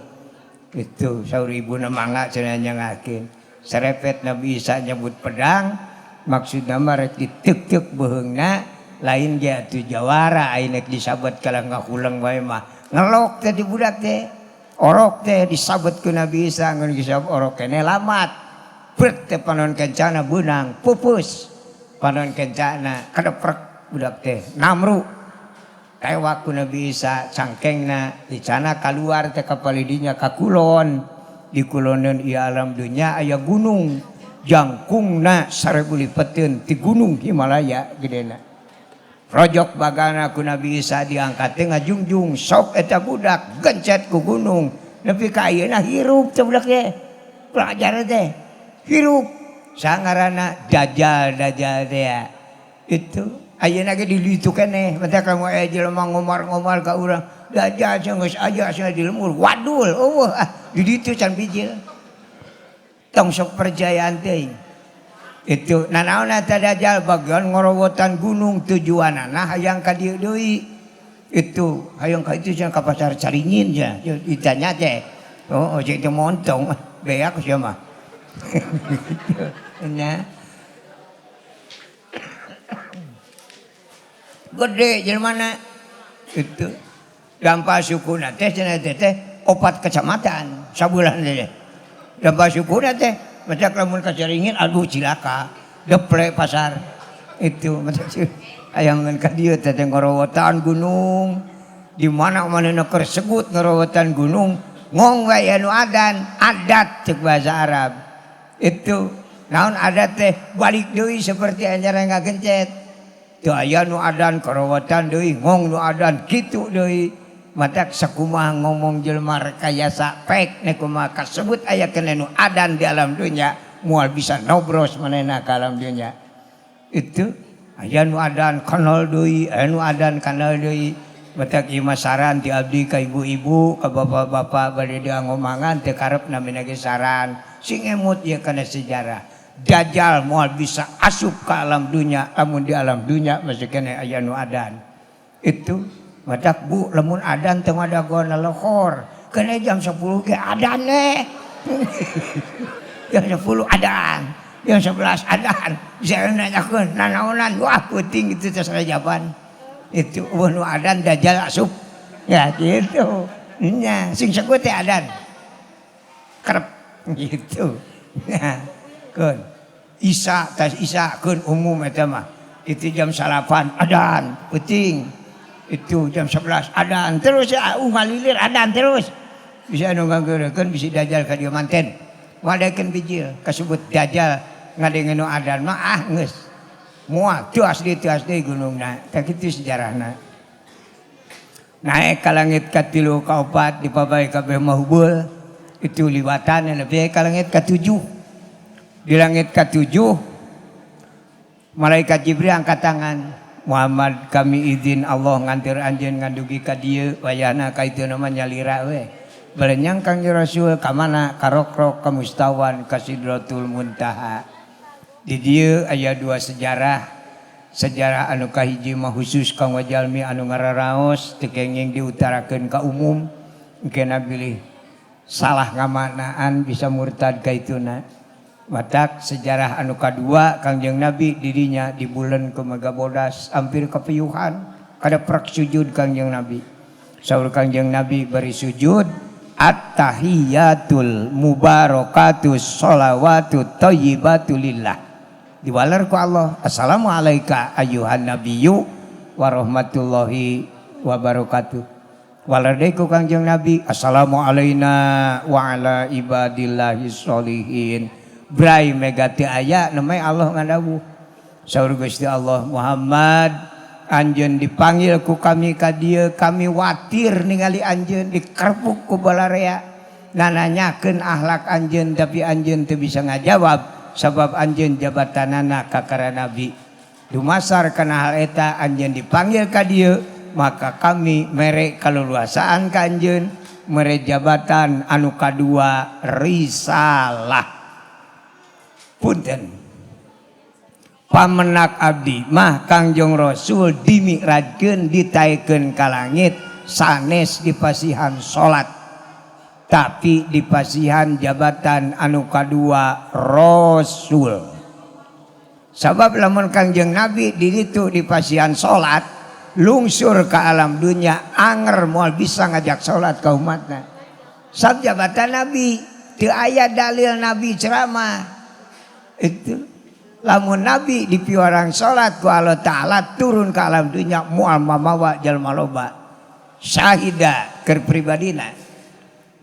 Itu saur ibuna mangga cenah nyangakeun. Serepet Nabi Isa nyebut pedang. Maksudna mah rek diteuk-teuk beuheungna lain ge atuh jawara aya nek disabet kala ngahuleung wae mah ngelok teh di budak teh orok teh disabet ku Nabi Isa ngan disabet orok keneh lamat bet teh panon kencana beunang pupus panon kencana kadeprek budak teh namru tewak ku Nabi Isa cangkengna dicana kaluar teh ka palidinya ka kulon di kuloneun ieu alam dunya aya gunung jangkungna 1000 lipeteun ti gunung Himalaya gedena. Rojok bagana ku Nabi Isa diangkat teh ngajungjung sok eta budak gencet ku gunung nepi ka ayeuna hirup teh budak teh. Pelajar teh hirup sangarana Dajjal teh. Itu ayeuna ge dilitu keneh mata kamu aya jelema ngomar-ngomar ka urang Dajjal geus aja asa di lemur wadul eueuh di ditu can bijil. Tong sok percayaan teh. Itu nanaon eta Dajjal bagian ngorowotan gunung tujuanana hayang ka dieu deui. Itu hayang ka itu cenah ka pasar Caringin nya ditanya teh. Oh cek teh montong beak sia mah. Nah. Gede jelmana itu. Dampa sukuna teh cenah teh 4 kecamatan sabulan teh. Dampa syukurna teh macak lamun ka Caringin aduh cilaka deple pasar itu macak ayangan ka dieu teh ngorowotan gunung di mana-mana keur segut ngorowotan gunung ngong wae anu adat ceuk bahasa Arab itu naon adat teh balik deui seperti anjara ngagencet teu aya nu adan ngorowotan deui ngong nu adan kitu deui. Matak sakumaha ngomong jelema rekayasa pek nek kumaha kasebut aya keneh nu adan di alam dunya moal bisa nobros manehna ka alam dunya. Itu aya nu adan kanal deui, aya nu adan kanal deui. Matak ieu mah saran ti abdi ka ibu-ibu, ka bapak-bapak bade diangomangan teu karepna minage saran. Sing emut ieu kana sejarah. Dajjal moal bisa asup ka alam dunya, amun di alam dunya masih keneh aya nu adan. Itu matak bu lamun adan teu ngadagona lohor keneh jam 10 ge adan we. Jam 10 adan, jam 11 adan. Bisa nanyakeun nanaonan wah peuting itu teh sarajaban. Itu nu adan Dajjal asup. Ya gitu. Nya sing saku teh adan. Kerep gitu. Nah, keun. Isa tas Isa keun umum eta mah. Itu jam 8 adan peuting. Itu jam 11 adan terus ya ngalilir adan terus bisa anu ngangeurekeun bisi Dajjal ka dieu manten wadakeun bijil kasebut Dajjal ngadengeun nu adan mah geus Mual teu asli gunungna. Tak kitu sejarahna. Naik ka langit katilu kaopat dipabai kabeh mahubul. Itu liwatan nepi ka langit katujuh. Di langit katujuh malaikat Jibril angkat tangan. Muhammad kami izin Allah ngantir anjeun ngadugi ka dieu wayahna ka itu nama nyalira we. Balenyang Kangjeng Rasul ka mana? Ka Rokrok, ka Mustawan, ka Sidratul Muntaha. Di dieu aya dua sejarah. Sejarah anu kahiji mah khusus kanggo jalmi anu ngararaos teu kenging diutarakeun ka umum. Engkena bilih salah ngamaknaan bisa murtad ka ituna. Matak sejarah anu kadua Kangjeng Nabi dirinya di bulan ke Magabodas hampir kepiyuhan kada prak sujud Kangjeng Nabi. Saur Kangjeng Nabi beri sujud at-tahiyatul mubarakatus sholawatut thayyibatu lillah. Diwalar ku Allah assalamu alayka ayyuhan nabiyyu wa rahmatullahi wa barakatuh. Walar deui ku Kangjeng Nabi assalamu alayna wa ala ibadillahis sholihin. Brai megati aya namanya Allah ngadawu. Saur Gusti Allah Muhammad anjeun dipanggil ku kami ka dieu kami watir ningali anjeun dikerpuk ku balarea. Nananyakeun akhlak anjeun tapi anjeun teu bisa ngajawab sabab anjeun jabatanana ka kara nabi. Dumasar kana hal eta anjeun dipanggil ka dieu maka kami mere kaluluasaan ka anjeun mere jabatan anu kadua risalah. Punten pamenak abdi mah Kangjeng Rasul dimi'rajkeun ditaekeun ka langit sanes dipasihan salat tapi dipasihan jabatan anu kadua Rasul. Sabab lamun Kangjeng Nabi di ditu dipasihan salat lungsur ka alam dunya anger moal bisa ngajak salat ka umatna. Sab jabatan Nabi teu aya dalil Nabi ceramah. Itu lamun Nabi di piwarang salat ku Allah Ta'ala turun ke alam dunya mual mamawa jalma loba syahida keur pribadina.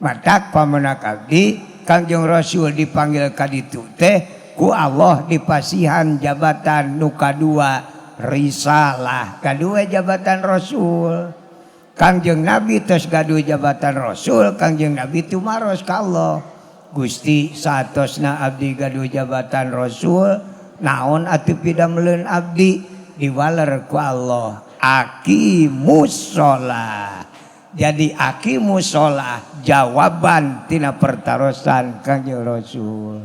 Matak pamenak abdi Kangjeng Rasul dipanggil ka ditu teh ku Allah dipasihan jabatan nu kadua risalah. Kadua jabatan Rasul. Kangjeng Nabi tos gaduh jabatan Rasul, Kangjeng Nabi tumaros ka Allah. Gusti satosna abdi gaduh jabatan Rasul naon atuh pidameleun abdi diwaler ku Allah aqimus sholah. Jadi aqimus sholah jawaban tina pertarosan Kangjeng Rasul.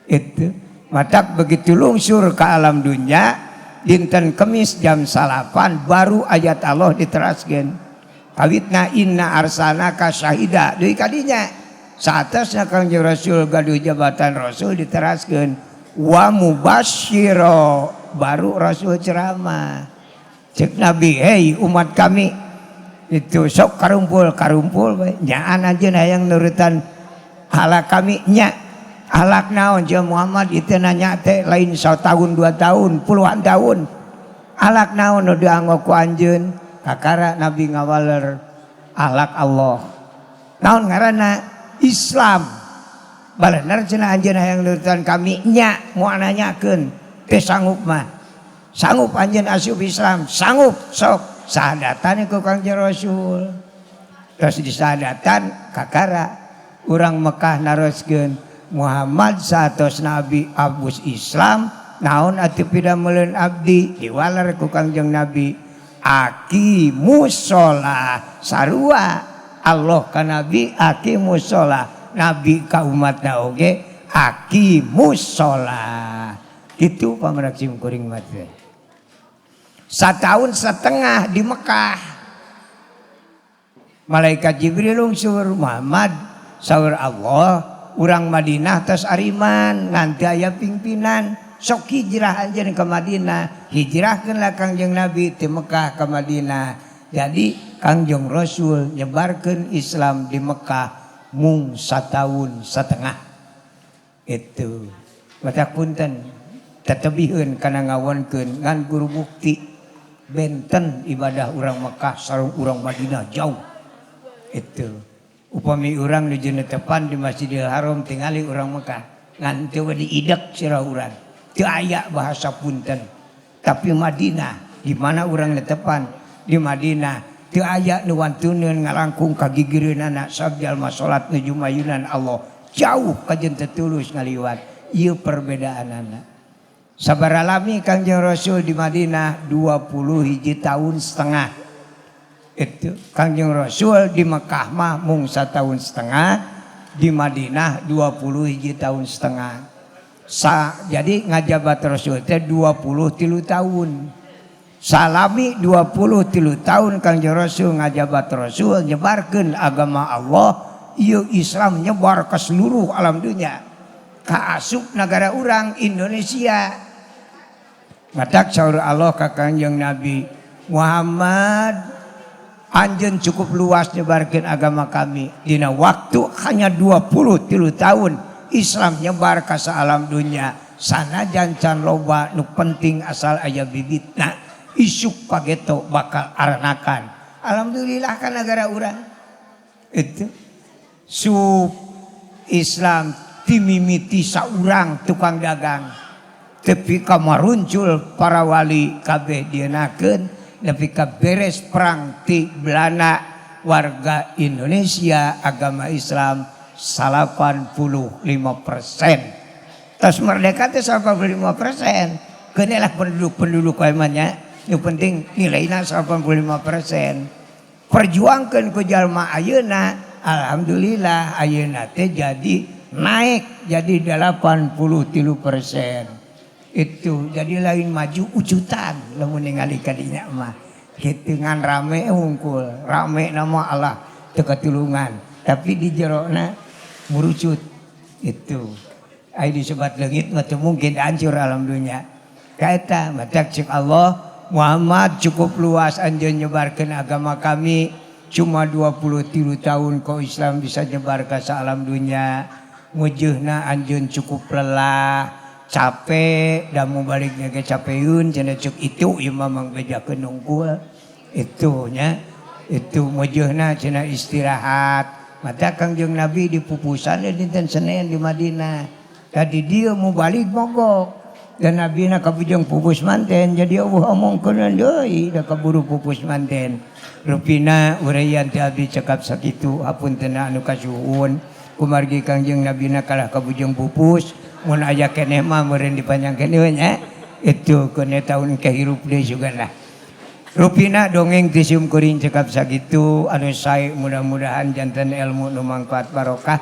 Itu matak begitu lungsur ke alam dunya dinten Kemis jam 8 baru ayat Allah diteraskeun kawitna inna arsalnaka syahida deui kadinya. Saatosna Kangjeng Rasul gaduh jabatan Rasul diteraskeun wa mubasyiro baru Rasul ceramah. Cek Nabi, hei umat kami itu sok karumpul we. Nyaan anjeun hayang nurutan halak kami nya. Halak naon jeung Muhammad itu nanya teh lain 1 tahun 2 tahun puluhan tahun. Halak naon nu dianggo ku anjeun? Kakara Nabi ngawaler halak Allah. Naon ngaranna? Islam. Balenar cenah anjeun hayang nurutan kami nya moal nanyakeun teu sanggup mah. Sanggup anjeun asup Islam, sanggup sok sahadatan ku Kangjeng Rasul. Terus disahadatan kakara urang Mekah naroskeun Muhammad satos nabi abus Islam naon atuh pidameleun abdi diwaler ku Kangjeng Nabi aqimus sholah sarua Allah ka Nabi aqimus sholah Nabi ka umatna oge aqimus sholah. Itu pamenak simkuring mate. 1,5 tahun di Mekah. Malaikat Jibril lungsur Muhammad saur Allah urang Madinah tos ariman nganti aya pingpinan sok hijrah anjeun ka Madinah. Hijrahkeunlah Kangjeng Nabi ti Mekah ka Madinah. Jadi Kangjeng Rasul nyebarkeun Islam di Mekah mung 1,5 tahun. Itu. Matak punten tetebihun kana ngawonkeun ngan guru bukti benten ibadah urang Mekah sareng urang Madinah jauh. Itu. Upami urang nuju netepan di Masjidil Haram tingali urang Mekah ngan teu diidek sira urang. Teu aya bahasa punten. Tapi Madinah di mana urang netepan di Madinah teu aya nu wantuneun ngalangkung kagigireunana sabda jalma salat nuju mayunan Allah jauh kajen teu tulus ngaliwat ieu perbedaanana. Sabaraha lami Kangjeng Rasul di Madinah 21 tahun setengah. Itu Kangjeng Rasul di Mekah mah mung 1 tahun setengah, di Madinah 21 tahun setengah. Jadi ngajabat Rasul teh 23 tahun. Salami 23 tahun Kangjeng Rasul ngajabat Rasul nyebarkeun agama Allah, ieu Islam nyebar ke seluruh alam dunia. Kaasup negara urang Indonesia. Matak saur Allah ka Kangjeng Nabi Muhammad, anjeun cukup luas nyebarkeun agama kami. Dina waktu hanya 23 tahun Islam nyebar ka alam dunia. Sanajan can loba nu penting asal aya bibitna. Isuk pageto bakal aranakan. Alhamdulillah kan negara urang. Itu sup Islam timimiti saurang tukang dagang. Tapi kamaruncul para wali kabeh dienakeun nepi ka beres perang ti Belanda warga Indonesia agama Islam 85%. Tas merdeka teh 85%. Kenelah penduduk emangnya yang penting nilainya 85%. Perjuangkeun ku jalma ayeuna alhamdulillah ayeuna teh jadi naik jadi 83%. Itu jadi lain maju ucutan lamun ningali kadinya mah kitu ngan rame hungkul rame nama Allah teu katulungan tapi di jerona murucut itu ai disebat leungit mah teu mungkin hancur alam dunia kaeta matak cek Allah Muhammad cukup luas anjeun nyebarkeun agama kami cuma 23 tahun kok Islam bisa nyebar ka alam dunia mujeuhna anjeun cukup lelah capek dan mau baliknya ke capeun cenah cuk itu ieu mamang bejakeun nungkul itunya itu mujeuhna cenah istirahat mata Kangjeng Nabi di pupusan dinten Senin di Madinah tadi dia mau balik mogok dan Nabina kabujang pupus manten jadi Allah omongkeun deui da kaburu pupus manten rupina uraian teh abdi cekap sakitu hapunten anu kasuhun kumargi Kangjeng Nabina kalah kabujang pupus mun aya keneh mah meureun dipanjangkeun deui nya itu kene taun kehirup deui juga lah rupina dongeng ti Sium Kuring cekap sakitu anu sae mudah-mudahan janten ilmu nu mangfaat barokah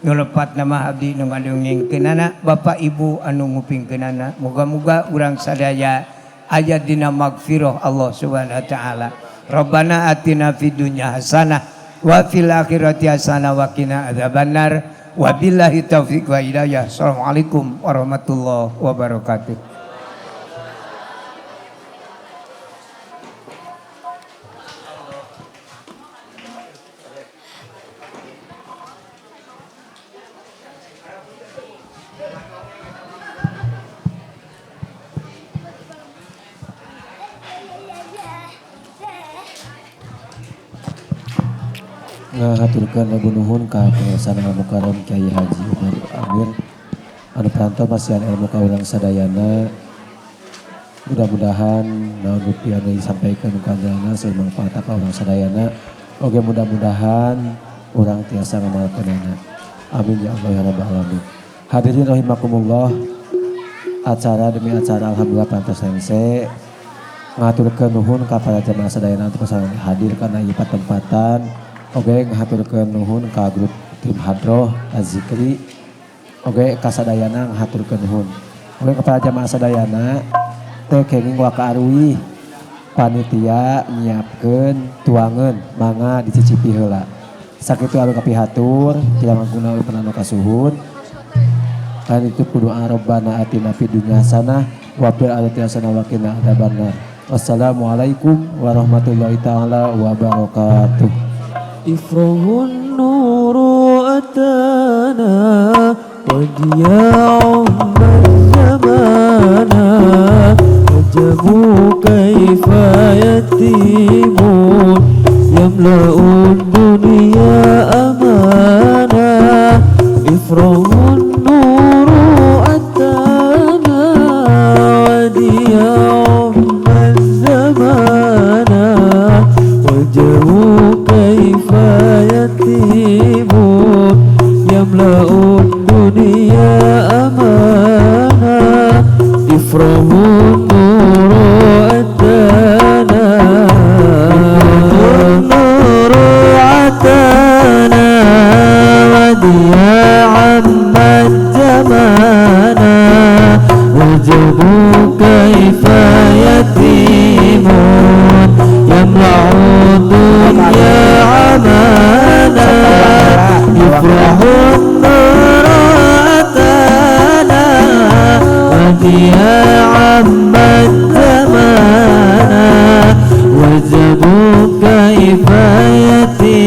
nu lepat nama abdi nu ngadongengkeunana Bapak Ibu anu ngupingkeunana moga-moga urang sadaya aya dina magfirah Allah Subhanahu wa taala. Rabbana atina fid dunya hasanah wa fil akhirati hasanah wa qina adzabannar. Wabillahi taufiq wa hidayah. Assalamualaikum warahmatullahi wabarakatuh. Ngahaturkeun lagu nuhun ka pengasan ilmu karam Kyai Haji Umar Amir anu perantau pasian ilmu ka urang sadayana mudah-mudahan naon rupiah anu disampaikan ka anjeunna seueur manfaat ka urang sadayana oge mudah-mudahan urang tiasa ngamalkeunana amin ya Allah ya rabbal alamin. Hadirin rahimakumullah, acara demi acara alhamdulillah pantos sengse ngaturkeun nuhun ka para jamaah sadayana anu hadir kana ieu patempatan. Oke, ngahaturkeun nuhun ka grup tim Hadroh Azikri. Oke, kasadayana ngahaturkeun nuhun. Oke, kepada jamaah sadayana teh kenging waka arui panitia nyiapkeun tuangeun mangga dicicipi heula. Sakitu anu kapihatur tidak mangguna penanu kasuhun. Kan itu kudoa Rabbana atina fid dunya hasanah wa fil akhirati hasanah wa qina adzabannar. Wassalamualaikum warahmatullahi taala wabarakatuh. إفره النور أتانا ودياع من زمانا عجب كيف يتيمون يملأ الدنيا أمانا إفره النور أتانا ودياع ifrahun nuru atana nuru atana wa dia amman zamana wajabu kaifa yatimun yamla'u dunya amana ifrahun nuru atana wa dia amman zamana wajabu kaifa yatimun